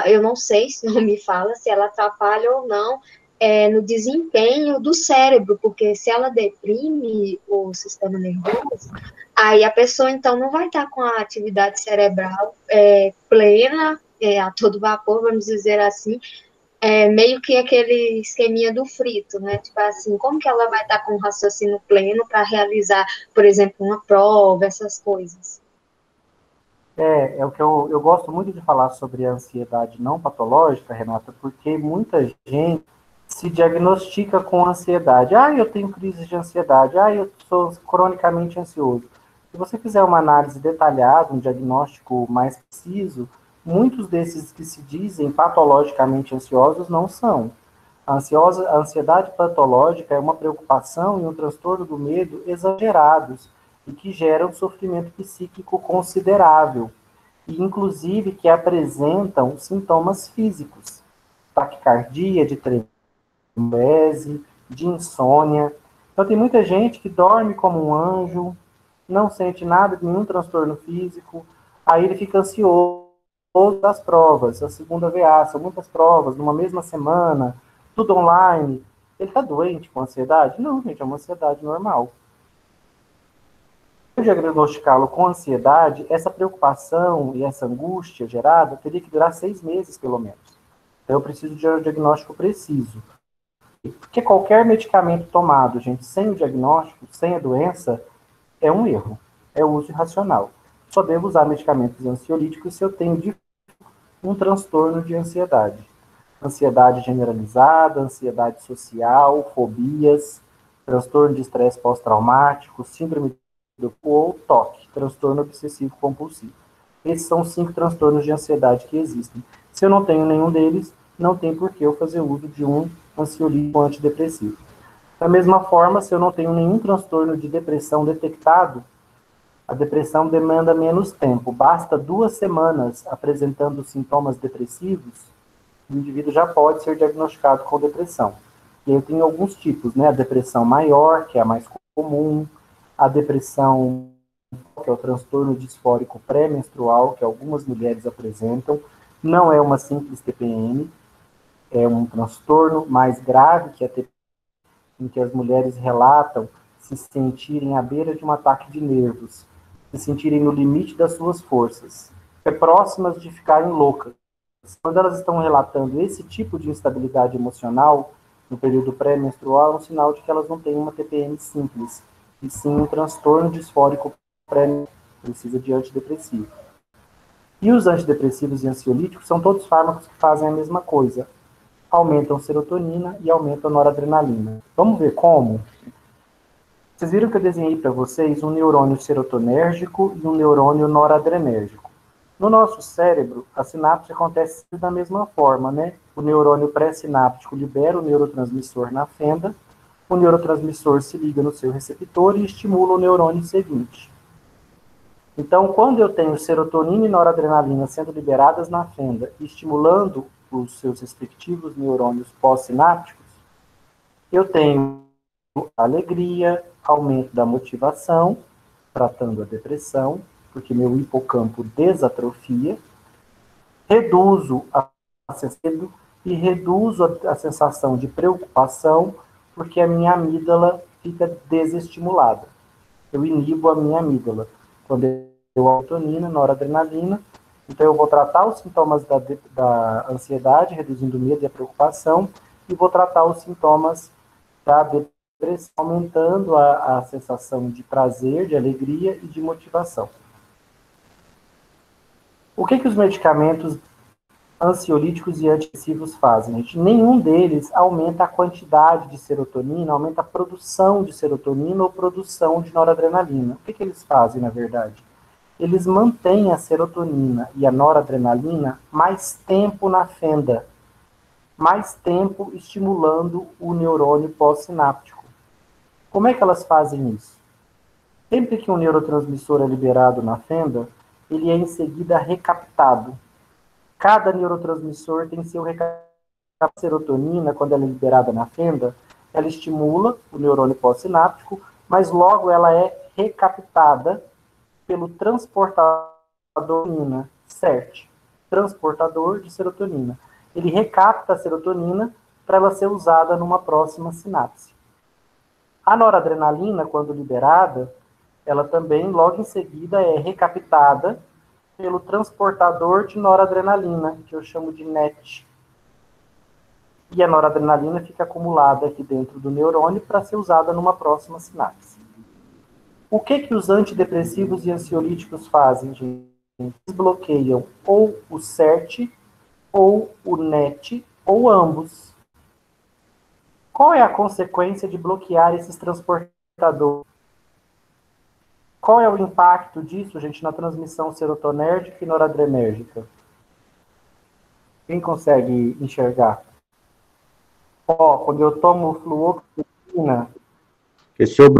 eu não sei, se não me fala, se ela atrapalha ou não no desempenho do cérebro, porque se ela deprime o sistema nervoso, aí a pessoa então não vai estar com a atividade cerebral plena, a todo vapor, vamos dizer assim, meio que aquele esqueminha do frito, né? Tipo assim, como que ela vai estar com o raciocínio pleno para realizar, por exemplo, uma prova, essas coisas? É o que eu gosto muito de falar sobre a ansiedade não patológica, Renata, porque muita gente se diagnostica com ansiedade. Ah, eu tenho crise de ansiedade. Ah, eu sou cronicamente ansioso. Se você fizer uma análise detalhada, um diagnóstico mais preciso, muitos desses que se dizem patologicamente ansiosos não são. A ansiedade patológica é uma preocupação e um transtorno do medo exagerados e que geram sofrimento psíquico considerável, e inclusive que apresentam sintomas físicos, taquicardia, de tremulese, de insônia. Então tem muita gente que dorme como um anjo, não sente nada, nenhum transtorno físico, aí ele fica ansioso das provas, a segunda VA, são muitas provas, numa mesma semana, tudo online. Ele está doente com ansiedade? Não, gente, é uma ansiedade normal. Se eu diagnosticá-lo com ansiedade, essa preocupação e essa angústia gerada teria que durar 6 meses, pelo menos. Então, eu preciso de um diagnóstico preciso. Porque qualquer medicamento tomado, gente, sem o diagnóstico, sem a doença, é um erro, é uso irracional. Só devo usar medicamentos ansiolíticos se eu tenho um transtorno de ansiedade. Ansiedade generalizada, ansiedade social, fobias, transtorno de estresse pós-traumático, síndrome do ou TOC, transtorno obsessivo compulsivo. Esses são os 5 transtornos de ansiedade que existem. Se eu não tenho nenhum deles, não tem por que eu fazer uso de um ansiolítico antidepressivo. Da mesma forma, se eu não tenho nenhum transtorno de depressão detectado, a depressão demanda menos tempo. Basta 2 semanas apresentando sintomas depressivos, o indivíduo já pode ser diagnosticado com depressão. E aí tem alguns tipos, né? A depressão maior, que é a mais comum, a depressão, que é o transtorno disfórico pré-menstrual, que algumas mulheres apresentam, não é uma simples TPM, é um transtorno mais grave, que é a TPM, em que as mulheres relatam se sentirem à beira de um ataque de nervos, se sentirem no limite das suas forças, próximas de ficarem loucas. Quando elas estão relatando esse tipo de instabilidade emocional no período pré-menstrual, é um sinal de que elas não têm uma TPM simples, e sim um transtorno disfórico pré-menstrual, precisa de antidepressivo. E os antidepressivos e ansiolíticos são todos fármacos que fazem a mesma coisa. Aumentam serotonina e aumentam noradrenalina. Vamos ver como? Vocês viram que eu desenhei para vocês um neurônio serotonérgico e um neurônio noradrenérgico. No nosso cérebro, a sinapse acontece da mesma forma, né? O neurônio pré-sináptico libera o neurotransmissor na fenda, o neurotransmissor se liga no seu receptor e estimula o neurônio seguinte. Então, quando eu tenho serotonina e noradrenalina sendo liberadas na fenda, estimulando os seus respectivos neurônios pós-sinápticos, eu tenho alegria, aumento da motivação, tratando a depressão, porque meu hipocampo desatrofia, reduzo a sensação e reduzo a sensação de preocupação, porque a minha amígdala fica desestimulada. Eu inibo a minha amígdala. Quando eu serotonina, noradrenalina, então eu vou tratar os sintomas da ansiedade, reduzindo o medo e a preocupação, e vou tratar os sintomas da depressão, aumentando a sensação de prazer, de alegria e de motivação. O que os medicamentos ansiolíticos e antidepressivos fazem, gente? Nenhum deles aumenta a quantidade de serotonina, aumenta a produção de serotonina ou produção de noradrenalina. O que eles fazem, na verdade? Eles mantêm a serotonina e a noradrenalina mais tempo na fenda, mais tempo estimulando o neurônio pós-sináptico. Como é que elas fazem isso? Sempre que um neurotransmissor é liberado na fenda, ele é em seguida recaptado. Cada neurotransmissor tem seu recaptado. A serotonina, quando ela é liberada na fenda, ela estimula o neurônio pós-sináptico, mas logo ela é recaptada pelo transportador CERT, transportador de serotonina. Ele recapta a serotonina para ela ser usada numa próxima sinapse. A noradrenalina, quando liberada, ela também, logo em seguida, é recaptada pelo transportador de noradrenalina, que eu chamo de NET. E a noradrenalina fica acumulada aqui dentro do neurônio para ser usada numa próxima sinapse. O que os antidepressivos e ansiolíticos fazem, gente? Eles bloqueiam ou o CERT, ou o NET, ou ambos. Qual é a consequência de bloquear esses transportadores? Qual é o impacto disso, gente, na transmissão serotonérgica e noradrenérgica? Quem consegue enxergar? Quando eu tomo fluoxetina,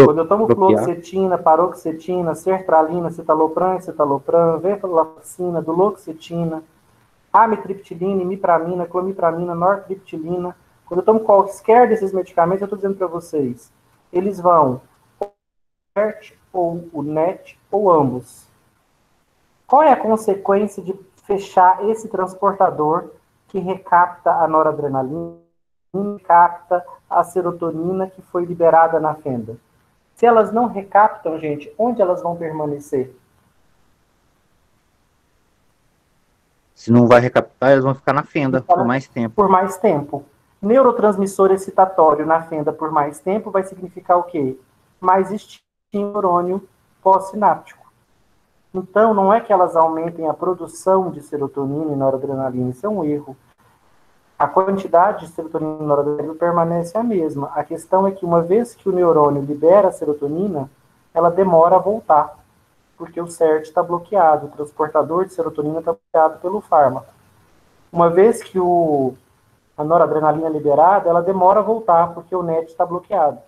quando eu tomo fluoxetina, paroxetina, sertralina, citalopram, venlafaxina, duloxetina, amitriptilina, imipramina, clomipramina, nortriptilina, quando eu tomo qualquer desses medicamentos, eu estou dizendo para vocês, eles vão ou o NET, ou ambos. Qual é a consequência de fechar esse transportador que recapta a noradrenalina, recapta a serotonina que foi liberada na fenda? Se elas não recaptam, gente, onde elas vão permanecer? Se não vai recaptar, elas vão ficar na fenda por mais tempo. Por mais tempo. Neurotransmissor excitatório na fenda por mais tempo vai significar o quê? Mais estímulo neurônio pós-sináptico. Então, não é que elas aumentem a produção de serotonina e noradrenalina, isso é um erro. A quantidade de serotonina e noradrenalina permanece a mesma. A questão é que uma vez que o neurônio libera a serotonina, ela demora a voltar, porque o CERT está bloqueado, o transportador de serotonina está bloqueado pelo fármaco. Uma vez que a noradrenalina é liberada, ela demora a voltar, porque o NET está bloqueado.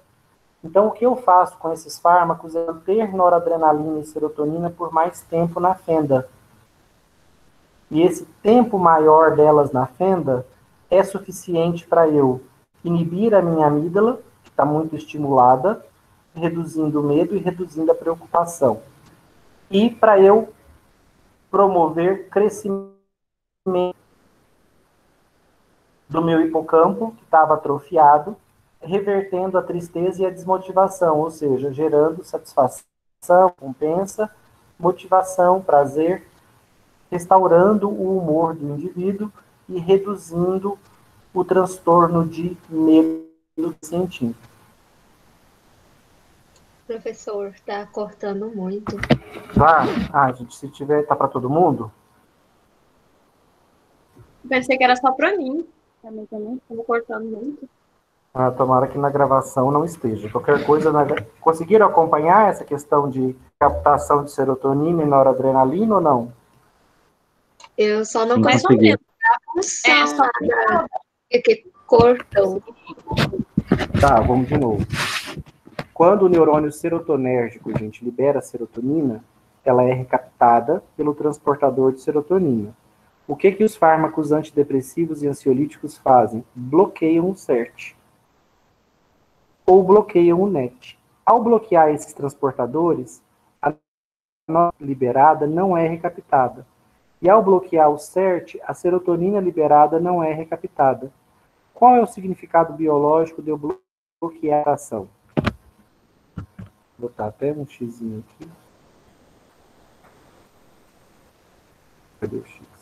Então, o que eu faço com esses fármacos é manter noradrenalina e serotonina por mais tempo na fenda. E esse tempo maior delas na fenda é suficiente para eu inibir a minha amígdala, que está muito estimulada, reduzindo o medo e reduzindo a preocupação. E para eu promover crescimento do meu hipocampo, que estava atrofiado, revertendo a tristeza e a desmotivação, ou seja, gerando satisfação, recompensa, motivação, prazer, restaurando o humor do indivíduo e reduzindo o transtorno de medo sentido. Professor, tá cortando muito. Gente, se tiver, tá para todo mundo? Pensei que era só para mim. Também, estava cortando muito. Tomara que na gravação não esteja. Qualquer coisa, conseguiram acompanhar essa questão de captação de serotonina e noradrenalina ou não? Eu só não Mais ou consegui menos. a função que cortou. Tá, vamos de novo. Quando o neurônio serotonérgico, gente, libera a serotonina, ela é recaptada pelo transportador de serotonina. O que os fármacos antidepressivos e ansiolíticos fazem? Bloqueiam o CERT. Ou bloqueiam o NET. Ao bloquear esses transportadores, a nota liberada não é recaptada. E ao bloquear o CERT, a serotonina liberada não é recaptada. Qual é o significado biológico de eu bloquear a ação? Vou botar até um xizinho aqui. Cadê o X?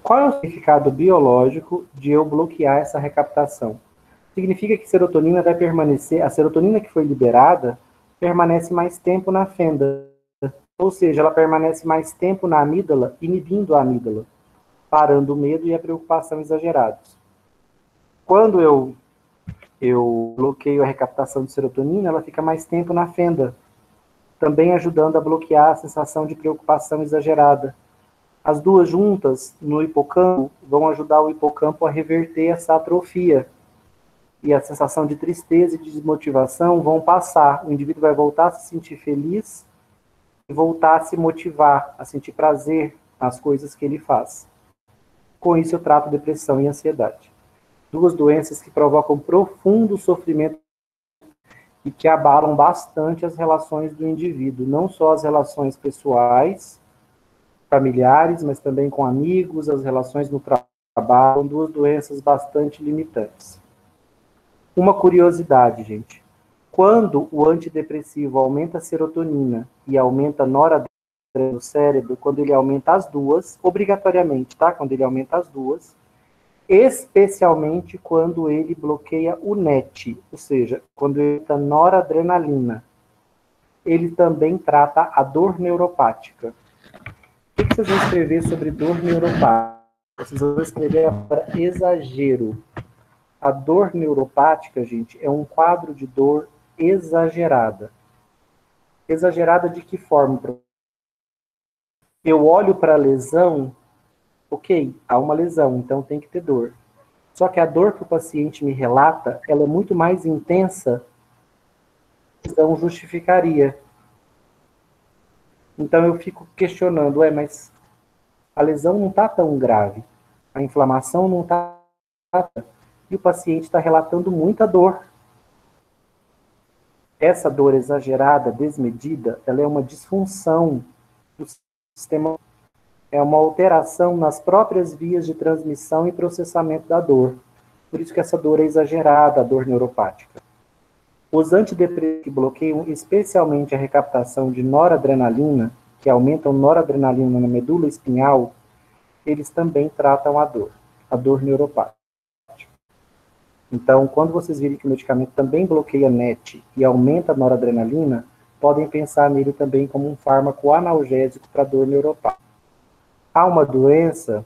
Qual é o significado biológico de eu bloquear essa recaptação? Significa que a serotonina vai permanecer, a serotonina que foi liberada permanece mais tempo na fenda, ou seja, ela permanece mais tempo na amígdala, inibindo a amígdala, parando o medo e a preocupação exagerados. Quando eu bloqueio a recaptação de serotonina, ela fica mais tempo na fenda, também ajudando a bloquear a sensação de preocupação exagerada. As duas juntas, no hipocampo, vão ajudar o hipocampo a reverter essa atrofia. E a sensação de tristeza e de desmotivação vão passar. O indivíduo vai voltar a se sentir feliz e voltar a se motivar, a sentir prazer nas coisas que ele faz. Com isso, eu trato depressão e ansiedade. Duas doenças que provocam profundo sofrimento e que abalam bastante as relações do indivíduo, não só as relações pessoais, familiares, mas também com amigos, as relações no trabalho, são duas doenças bastante limitantes. Uma curiosidade, gente. Quando o antidepressivo aumenta a serotonina e aumenta a noradrenalina no cérebro, quando ele aumenta as duas, obrigatoriamente, tá? Quando ele aumenta as duas, especialmente quando ele bloqueia o NET, ou seja, quando ele aumenta a noradrenalina, ele também trata a dor neuropática. O que vocês vão escrever sobre dor neuropática? Vocês vão escrever a palavra exagero. A dor neuropática, gente, é um quadro de dor exagerada. Exagerada de que forma? Eu olho para a lesão, ok, há uma lesão, então tem que ter dor. Só que a dor que o paciente me relata, ela é muito mais intensa do que a lesão justificaria. Então eu fico questionando, mas a lesão não está tão grave, a inflamação não está, e o paciente está relatando muita dor. Essa dor exagerada, desmedida, ela é uma disfunção do sistema, é uma alteração nas próprias vias de transmissão e processamento da dor. Por isso que essa dor é exagerada, a dor neuropática. Os antidepressivos que bloqueiam especialmente a recaptação de noradrenalina, que aumentam noradrenalina na medula espinhal, eles também tratam a dor neuropática. Então, quando vocês virem que o medicamento também bloqueia NET e aumenta a noradrenalina, podem pensar nele também como um fármaco analgésico para dor neuropática. Há uma doença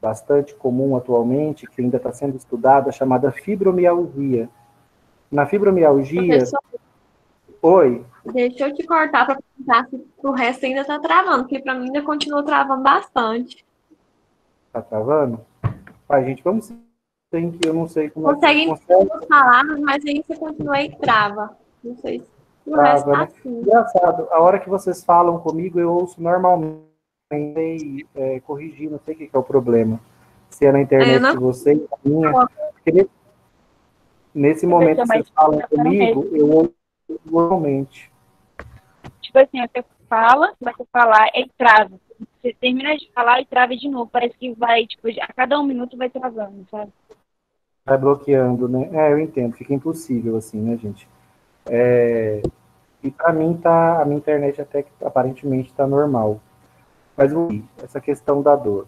bastante comum atualmente, que ainda está sendo estudada, chamada fibromialgia. Na fibromialgia... Professor, Oi? deixa eu te cortar para perguntar se o resto ainda está travando, porque para mim ainda continua travando bastante. Tá travando? Ai, gente, vamos... Tem que eu não sei como é que Consegue consegue. entender as palavras, mas aí você continua e trava. Não sei se o resto Trava, tá né? assim. Engraçado, a hora que vocês falam comigo, eu ouço normalmente, corrigir, não sei o que é o problema. Se é na Eu internet não de vocês, a minha. Porque nesse momento que vocês falam comigo, eu ouço normalmente. Tipo assim, você fala, começa a falar, e trava. Você termina de falar e trava de novo. Parece que vai, tipo, a cada um minuto vai travando, sabe? Vai bloqueando, né? Eu entendo, fica impossível assim, né, gente? E para mim a minha internet até que aparentemente está normal. Mas essa questão da dor.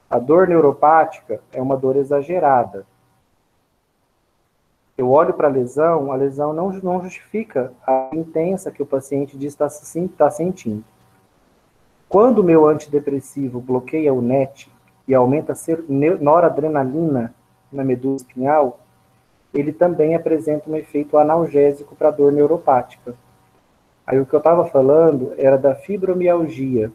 A dor neuropática é uma dor exagerada. Eu olho para a lesão não justifica a intensa que o paciente diz está sentindo. Quando o meu antidepressivo bloqueia o NET e aumenta a noradrenalina na medula espinhal, ele também apresenta um efeito analgésico para a dor neuropática. Aí o que eu estava falando era da fibromialgia.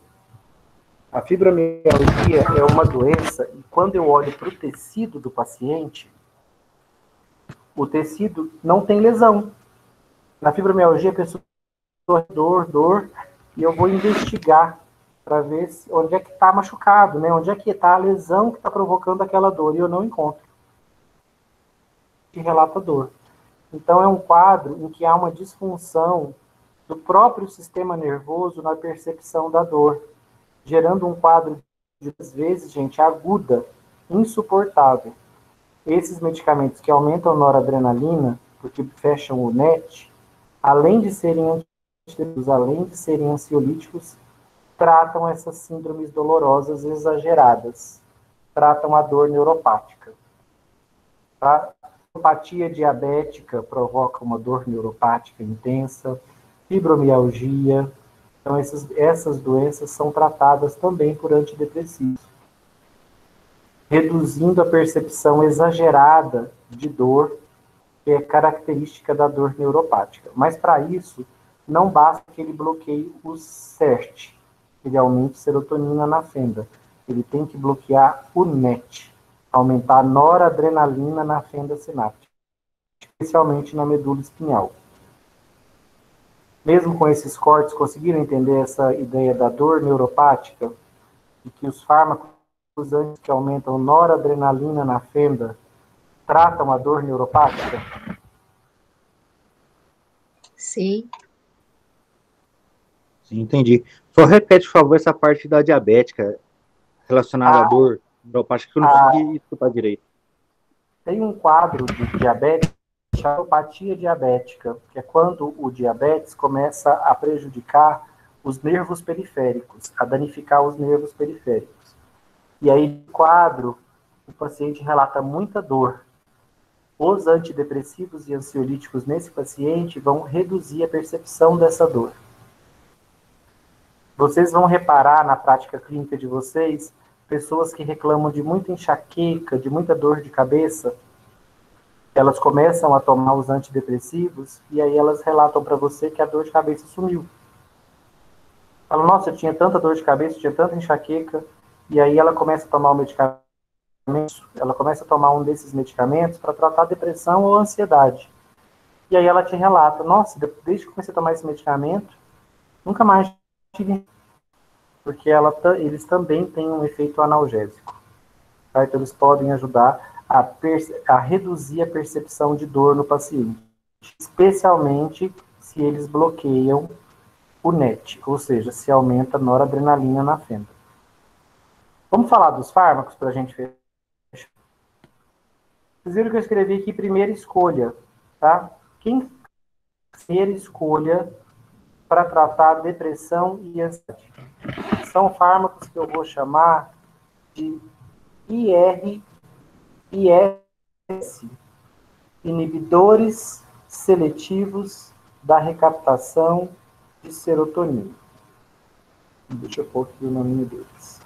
A fibromialgia é uma doença, e quando eu olho para o tecido do paciente, o tecido não tem lesão. Na fibromialgia, a pessoa tem dor, e eu vou investigar para ver onde é que está machucado, né? Onde é que está a lesão que está provocando aquela dor, e eu não encontro. Que relata dor. Então, é um quadro em que há uma disfunção do próprio sistema nervoso na percepção da dor, gerando um quadro, de, às vezes, gente, aguda, insuportável. Esses medicamentos que aumentam a noradrenalina, porque fecham o NET, além de serem antidepressivos, além de serem ansiolíticos, tratam essas síndromes dolorosas exageradas, tratam a dor neuropática. Tá? Neuropatia diabética provoca uma dor neuropática intensa, fibromialgia. Então, essas doenças são tratadas também por antidepressivos, reduzindo a percepção exagerada de dor, que é característica da dor neuropática. Mas, para isso, não basta que ele bloqueie o SERT, ele aumente serotonina na fenda. Ele tem que bloquear o NET, aumentar a noradrenalina na fenda sináptica, especialmente na medula espinhal. Mesmo com esses cortes, conseguiram entender essa ideia da dor neuropática? E que os fármacos que aumentam noradrenalina na fenda tratam a dor neuropática? Sim. Sim, entendi. Só repete, por favor, essa parte da diabética relacionada à dor neuropática, que eu não consegui escutar direito. Tem um quadro de diabetes chamado apatia diabética, que é quando o diabetes começa a prejudicar os nervos periféricos, a danificar os nervos periféricos. E aí, no quadro, o paciente relata muita dor. Os antidepressivos e ansiolíticos nesse paciente vão reduzir a percepção dessa dor. Vocês vão reparar na prática clínica de vocês, pessoas que reclamam de muita enxaqueca, de muita dor de cabeça, elas começam a tomar os antidepressivos e aí elas relatam para você que a dor de cabeça sumiu. Falam, nossa, eu tinha tanta dor de cabeça, eu tinha tanta enxaqueca, e aí ela começa a tomar o medicamento, ela começa a tomar um desses medicamentos para tratar depressão ou ansiedade. E aí ela te relata, nossa, desde que comecei a tomar esse medicamento, nunca mais tive, porque eles também têm um efeito analgésico. Tá? Então eles podem ajudar a reduzir a percepção de dor no paciente, especialmente se eles bloqueiam o NET, ou seja, se aumenta a noradrenalina na fenda. Vamos falar dos fármacos para a gente fechar? Vocês viram que eu escrevi aqui primeira escolha, tá? O Quem primeira escolha para tratar depressão e ansiedade? São fármacos que eu vou chamar de IRS, inibidores seletivos da recaptação de serotonina. Deixa eu pôr aqui o nome deles.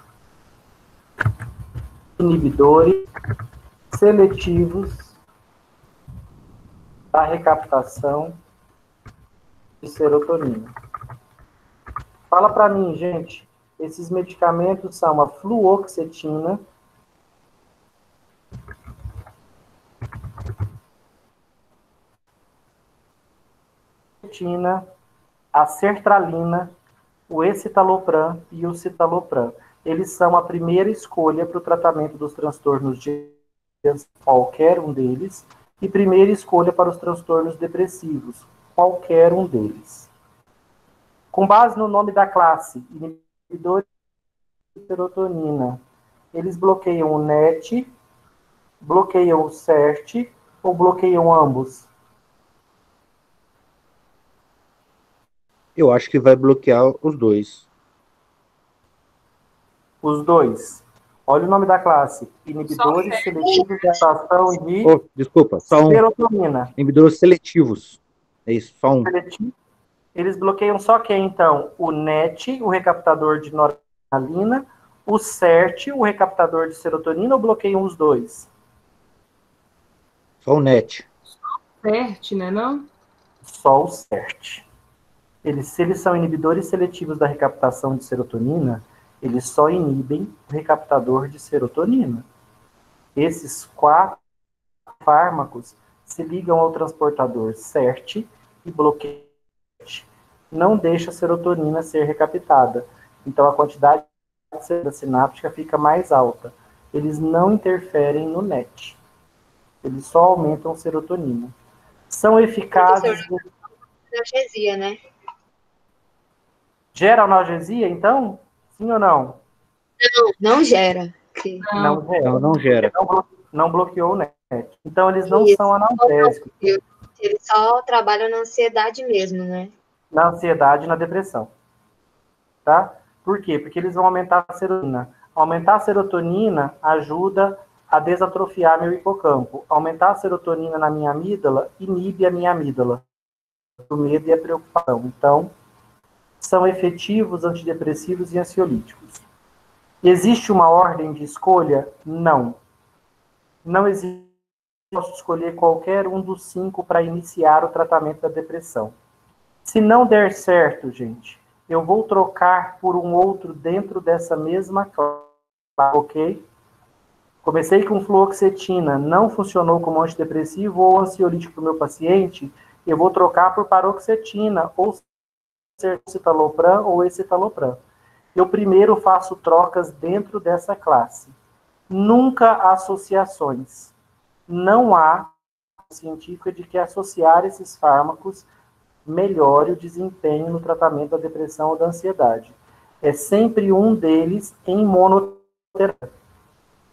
Inibidores seletivos da recaptação de serotonina. Fala para mim, gente, esses medicamentos são a fluoxetina, a sertralina, o escitalopram e o citalopram. Eles são a primeira escolha para o tratamento dos transtornos de qualquer um deles, e primeira escolha para os transtornos depressivos, qualquer um deles. Com base no nome da classe, inibidores de serotonina, eles bloqueiam o NET, bloqueiam o SERT ou bloqueiam ambos? Eu acho que vai bloquear os dois. Os dois. Olha o nome da classe. Inibidores seletivos de atração de desculpa, só serotonina. Inibidores seletivos. É isso, só um. Eles bloqueiam só quem, então? O NET, o recaptador de noradrenalina, o SERT, o recaptador de serotonina, ou bloqueiam os dois? Só o NET. SERT, né, não? Só o SERT. Se eles são inibidores seletivos da recaptação de serotonina, eles só inibem o recaptador de serotonina. Esses 4 fármacos se ligam ao transportador SERT e bloqueiam. Não deixa a serotonina ser recaptada. Então, a quantidade de seda sináptica fica mais alta. Eles não interferem no NET. Eles só aumentam a serotonina. São eficazes... Analgesia, né? Gera analgesia, então? Sim ou não? Não gera. Não gera. Não gera. Não bloqueou o NET. Então, eles não são analgésicos. Eles só trabalham na ansiedade mesmo, né? Na ansiedade e na depressão. Tá? Por quê? Porque eles vão aumentar a serotonina. Aumentar a serotonina ajuda a desatrofiar meu hipocampo. Aumentar a serotonina na minha amígdala inibe a minha amígdala. O medo e a preocupação. Então, são efetivos antidepressivos e ansiolíticos. Existe uma ordem de escolha? Não. Não existe. Posso escolher qualquer um dos 5 para iniciar o tratamento da depressão. Se não der certo, gente, eu vou trocar por um outro dentro dessa mesma classe, ok? Comecei com fluoxetina, não funcionou como antidepressivo ou ansiolítico para o meu paciente, eu vou trocar por paroxetina, ou citalopram ou escitalopram. Eu primeiro faço trocas dentro dessa classe. Nunca associações. Não há científica de que associar esses fármacos melhore o desempenho no tratamento da depressão ou da ansiedade. É sempre um deles em monoterapia.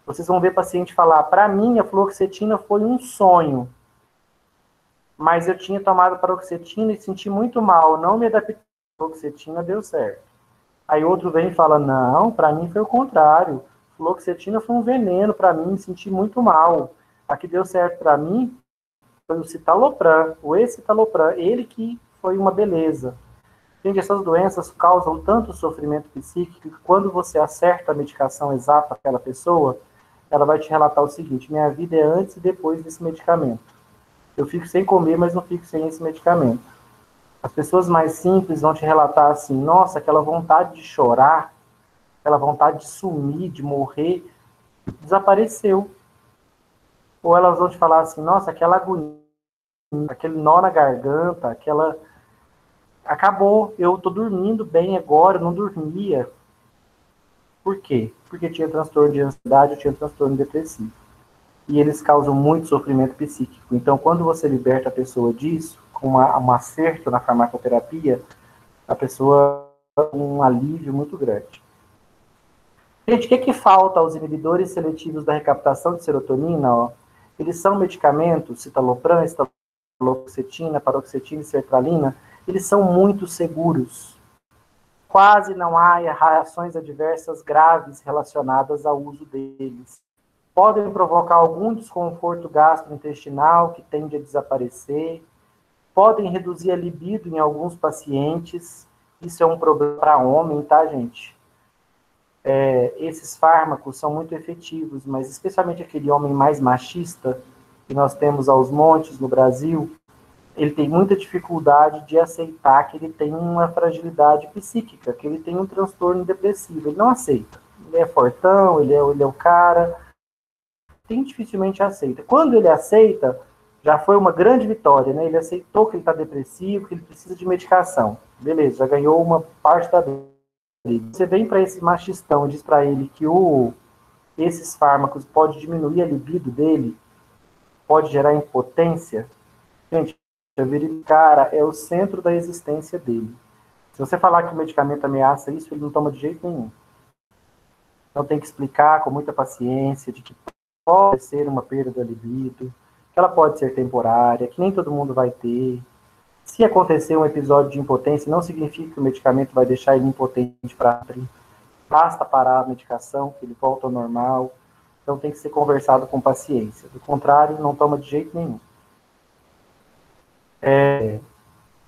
Vocês vão ver paciente falar, para mim a fluoxetina foi um sonho, mas eu tinha tomado paroxetina e senti muito mal, não me adaptei à fluoxetina, deu certo. Aí outro vem e fala, não, para mim foi o contrário, fluoxetina foi um veneno para mim, senti muito mal. A que deu certo para mim foi o citalopram, o escitalopram, ele que foi uma beleza. Gente, essas doenças causam tanto sofrimento psíquico que quando você acerta a medicação exata para aquela pessoa, ela vai te relatar o seguinte, minha vida é antes e depois desse medicamento. Eu fico sem comer, mas não fico sem esse medicamento. As pessoas mais simples vão te relatar assim, nossa, aquela vontade de chorar, aquela vontade de sumir, de morrer, desapareceu. Ou elas vão te falar assim, nossa, aquela agonia, aquele nó na garganta, aquela... Acabou, eu tô dormindo bem agora, eu não dormia. Por quê? Porque tinha transtorno de ansiedade, eu tinha transtorno depressivo. E eles causam muito sofrimento psíquico. Então, quando você liberta a pessoa disso, com um acerto na farmacoterapia, a pessoa tem um alívio muito grande. Gente, o que falta aos inibidores seletivos da recaptação de serotonina? Ó? Eles são medicamentos, citalopram, fluoxetina, paroxetina e sertralina, eles são muito seguros. Quase não há reações adversas graves relacionadas ao uso deles. Podem provocar algum desconforto gastrointestinal que tende a desaparecer. Podem reduzir a libido em alguns pacientes. Isso é um problema para homem, tá, gente? Esses fármacos são muito efetivos, mas especialmente aquele homem mais machista, que nós temos aos montes no Brasil, ele tem muita dificuldade de aceitar que ele tem uma fragilidade psíquica, que ele tem um transtorno depressivo. Ele não aceita. Ele é fortão, ele é o cara. Tem dificilmente aceita. Quando ele aceita, já foi uma grande vitória, né? Ele aceitou que ele está depressivo, que ele precisa de medicação. Beleza, já ganhou uma parte da dele. Você vem para esse machistão e diz para ele que esses fármacos podem diminuir a libido dele, pode gerar impotência. Gente, cara, é o centro da existência dele. Se você falar que o medicamento ameaça isso, ele não toma de jeito nenhum. Então tem que explicar com muita paciência de que pode ser uma perda da libido, que ela pode ser temporária, que nem todo mundo vai ter. Se acontecer um episódio de impotência, não significa que o medicamento vai deixar ele impotente para sempre. Basta parar a medicação, que ele volta ao normal. Então tem que ser conversado com paciência. Do contrário, não toma de jeito nenhum.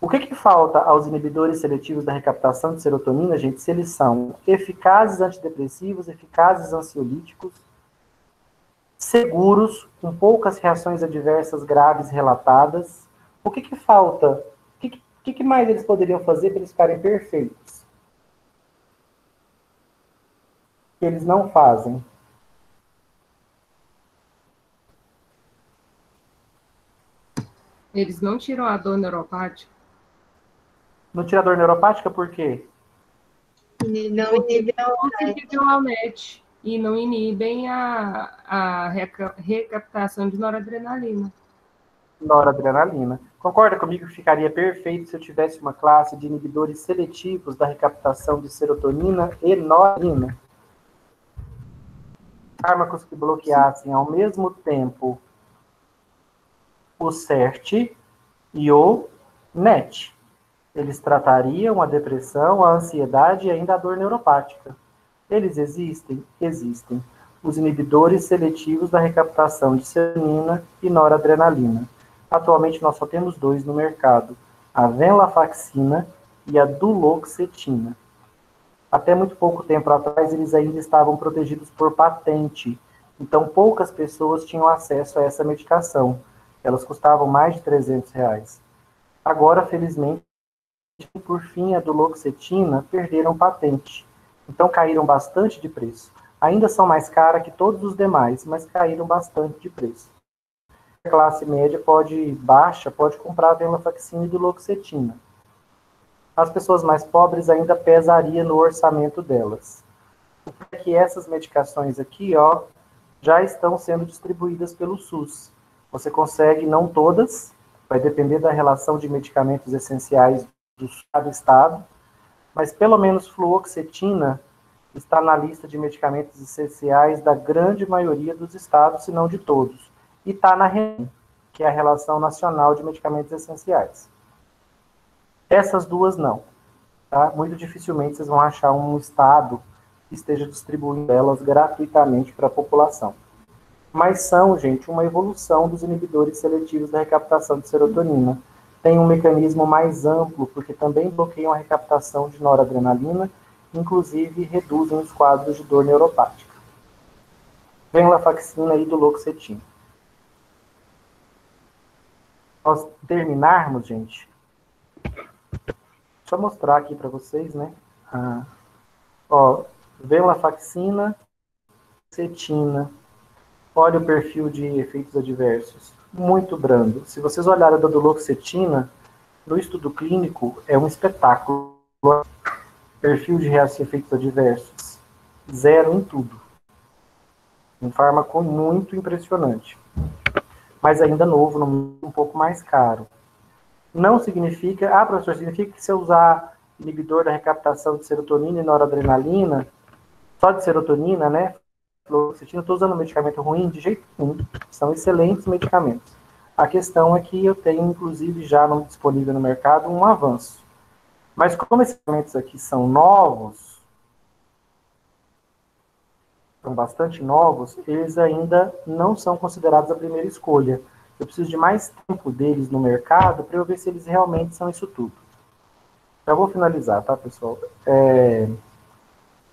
O que falta aos inibidores seletivos da recaptação de serotonina, gente, se eles são eficazes antidepressivos, eficazes ansiolíticos, seguros, com poucas reações adversas graves relatadas? O que falta? O que mais eles poderiam fazer para eles ficarem perfeitos? Que eles não fazem. Eles não tiram a dor neuropática? Não tira a dor neuropática por quê? Não inibem o NET e não inibem a recaptação de noradrenalina. Noradrenalina. Concorda comigo que ficaria perfeito se eu tivesse uma classe de inibidores seletivos da recaptação de serotonina e noradrenalina? Fármacos que bloqueassem ao mesmo tempo o CERT e o NET. Eles tratariam a depressão, a ansiedade e ainda a dor neuropática. Eles existem? Existem. Os inibidores seletivos da recaptação de serotonina e noradrenalina. Atualmente nós só temos 2 no mercado, a venlafaxina e a duloxetina. Até muito pouco tempo atrás eles ainda estavam protegidos por patente, então poucas pessoas tinham acesso a essa medicação. Elas custavam mais de R$300. Agora, felizmente, por fim, a duloxetina perderam patente. Então caíram bastante de preço. Ainda são mais caras que todos os demais, mas caíram bastante de preço. A classe média baixa pode comprar venlafaxina e duloxetina. As pessoas mais pobres ainda pesaria no orçamento delas. Porque essas medicações aqui, já estão sendo distribuídas pelo SUS. Você consegue, não todas, vai depender da relação de medicamentos essenciais do estado, mas pelo menos fluoxetina está na lista de medicamentos essenciais da grande maioria dos estados, se não de todos. E está na REM, que é a Relação Nacional de Medicamentos Essenciais. Essas duas não. Tá? Muito dificilmente vocês vão achar um estado que esteja distribuindo elas gratuitamente para a população. Mas são, gente, uma evolução dos inibidores seletivos da recaptação de serotonina. Tem um mecanismo mais amplo, porque também bloqueiam a recaptação de noradrenalina, inclusive reduzem os quadros de dor neuropática. Venlafaxina e duloxetina. Nós terminarmos, gente, só mostrar aqui para vocês, né? Venlafaxina, cetina. Olha o perfil de efeitos adversos. Muito brando. Se vocês olharem da duloxetina, no estudo clínico, é um espetáculo. Perfil de reação e efeitos adversos. 0 em tudo. Um fármaco muito impressionante. Mas ainda novo, um pouco mais caro. Não significa... professor, significa que se eu usar inibidor da recaptação de serotonina e noradrenalina, só de serotonina, né? Fluoxetina, estou usando um medicamento ruim? De jeito nenhum. São excelentes medicamentos. A questão é que eu tenho, inclusive, já disponível no mercado um avanço. Mas como esses medicamentos aqui são novos, são bastante novos, eles ainda não são considerados a primeira escolha. Eu preciso de mais tempo deles no mercado para eu ver se eles realmente são isso tudo. Já vou finalizar, tá, pessoal?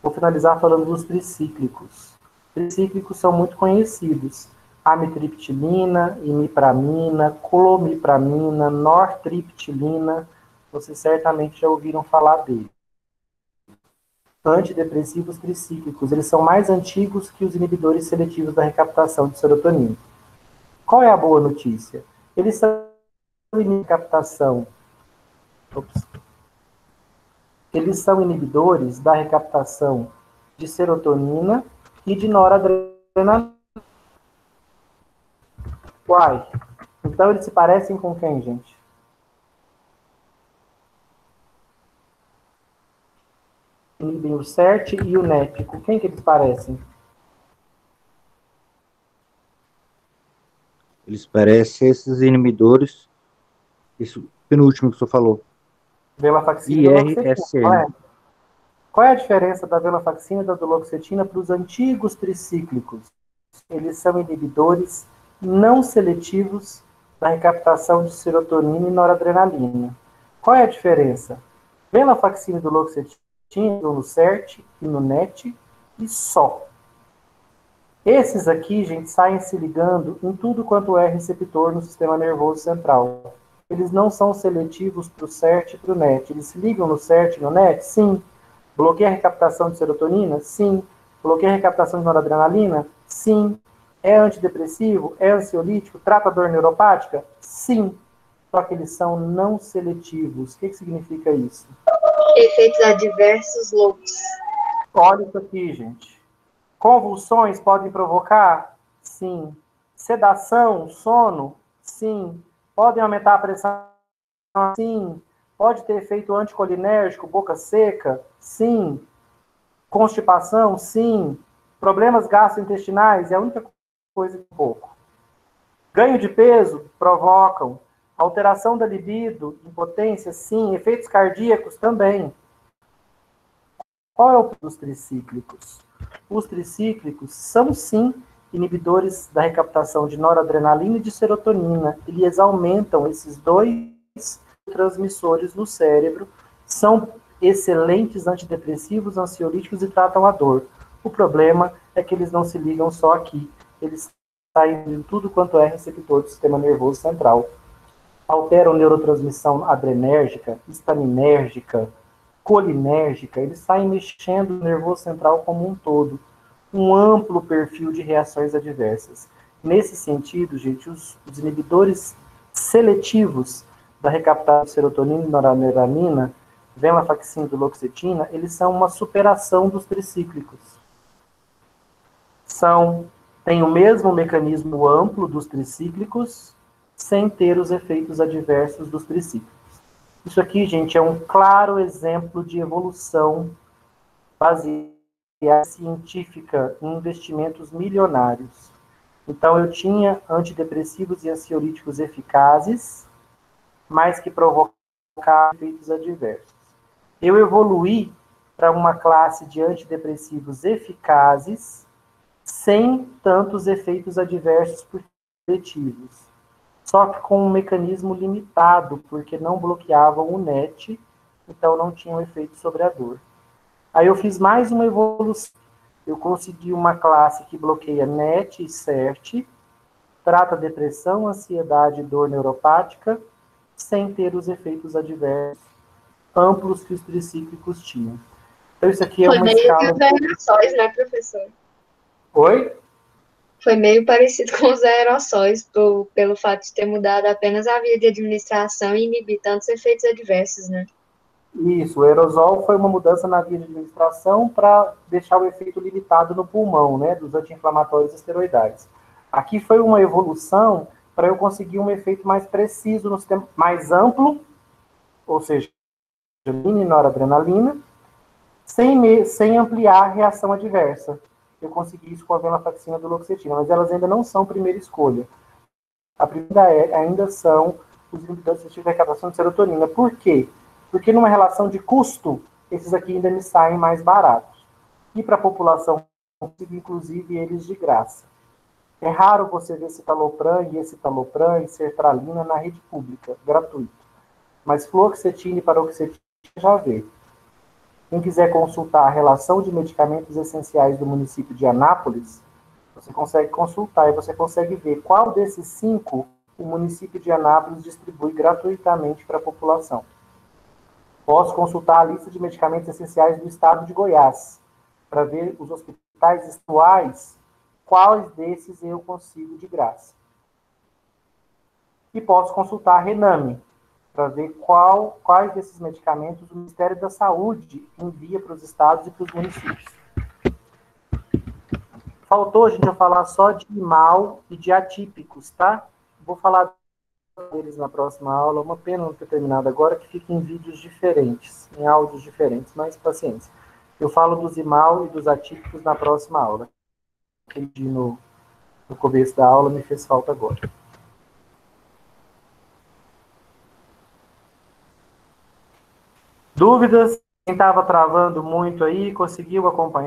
Vou finalizar falando dos tricíclicos. Tricíclicos são muito conhecidos. Amitriptilina, imipramina, clomipramina, nortriptilina. Vocês certamente já ouviram falar dele. Antidepressivos tricíclicos. Eles são mais antigos que os inibidores seletivos da recaptação de serotonina. Qual é a boa notícia? Eles são captação. Eles são inibidores da recaptação de serotonina e de noradrenalina. Uai, então eles se parecem com quem, gente? Inibem o SERT e o NET. Com quem que eles parecem? Eles parecem esses inibidores, esse penúltimo que o senhor falou. Venlafaxina e duloxetina. IRSN. Qual é a diferença da venlafaxina e da duloxetina para os antigos tricíclicos? Eles são inibidores não seletivos da recaptação de serotonina e noradrenalina. Qual é a diferença? Venlafaxina e duloxetina no SERT e no NET e só. Esses aqui, gente, saem se ligando em tudo quanto é receptor no sistema nervoso central. Eles não são seletivos para o SERT e para o NET. Eles se ligam no SERT e no NET? Sim. Bloqueia a recaptação de serotonina? Sim. Bloqueia a recaptação de noradrenalina? Sim. É antidepressivo? É ansiolítico? Trata a dor neuropática? Sim. Só que eles são não seletivos. O que significa isso? Efeitos adversos loucos. Olha isso aqui, gente. Convulsões podem provocar? Sim. Sedação, sono? Sim. Podem aumentar a pressão? Sim. Pode ter efeito anticolinérgico, boca seca? Sim. Constipação? Sim. Problemas gastrointestinais? É a única coisa um pouco. Ganho de peso? Provocam. Alteração da libido? Impotência? Sim. Efeitos cardíacos? Também. Qual é o dos tricíclicos? Os tricíclicos são, sim, inibidores da recaptação de noradrenalina e de serotonina. Eles aumentam esses dois transmissores no cérebro, são excelentes antidepressivos, ansiolíticos e tratam a dor. O problema é que eles não se ligam só aqui. Eles saem em tudo quanto é receptor do sistema nervoso central. Alteram neurotransmissão adrenérgica, histaminérgica, colinérgica, eles saem mexendo no nervoso central como um todo. Um amplo perfil de reações adversas. Nesse sentido, gente, os inibidores seletivos da recaptação de serotonina e noradrenalina, venlafaxina e duloxetina, eles são uma superação dos tricíclicos. Tem o mesmo mecanismo amplo dos tricíclicos, sem ter os efeitos adversos dos tricíclicos. Isso aqui, gente, é um claro exemplo de evolução baseada científica em investimentos milionários. Então, eu tinha antidepressivos e ansiolíticos eficazes, mas que provocavam efeitos adversos. Eu evoluí para uma classe de antidepressivos eficazes, sem tantos efeitos adversos positivos. Só que com um mecanismo limitado, porque não bloqueavam o NET, então não tinham efeito sobre a dor. Aí eu fiz mais uma evolução. Eu consegui uma classe que bloqueia NET e SERT, trata depressão, ansiedade e dor neuropática, sem ter os efeitos adversos amplos que os tricíclicos tinham. Então isso aqui é uma escala... Foi meio que os aerossóis, né, professor? Oi? Foi meio parecido com os aerossóis, pelo fato de ter mudado apenas a via de administração e inibir tantos efeitos adversos, né? Isso, o aerosol foi uma mudança na via de administração para deixar o efeito limitado no pulmão, né, dos anti-inflamatórios esteroidais. Aqui foi uma evolução para eu conseguir um efeito mais preciso, no sistema mais amplo, ou seja, e noradrenalina, sem ampliar a reação adversa. Eu consegui isso com a venlafaxina e duloxetina, mas elas ainda não são primeira escolha. A primeira ainda são os inibidores seletivos de recaptação de serotonina. Por quê? Porque numa relação de custo, esses aqui ainda me saem mais baratos. E para a população, inclusive eles de graça. É raro você ver citalopram e escitalopram e sertralina na rede pública, gratuito. Mas fluoxetina e paroxetina já vê. Quem quiser consultar a relação de medicamentos essenciais do município de Anápolis, você consegue consultar e você consegue ver qual desses 5 o município de Anápolis distribui gratuitamente para a população. Posso consultar a lista de medicamentos essenciais do estado de Goiás, para ver os hospitais estaduais, quais desses eu consigo de graça. E posso consultar a Rename, para ver quais desses medicamentos o Ministério da Saúde envia para os estados e para os municípios. Faltou, gente, eu falar só de mal e de atípicos, tá? Vou falar deles na próxima aula. Uma pena não ter terminado agora, que fica em vídeos diferentes, em áudios diferentes, mas paciência. Eu falo dos imal e dos atípicos na próxima aula. Aquele no começo da aula me fez falta agora. Dúvidas? Quem estava travando muito aí, conseguiu acompanhar?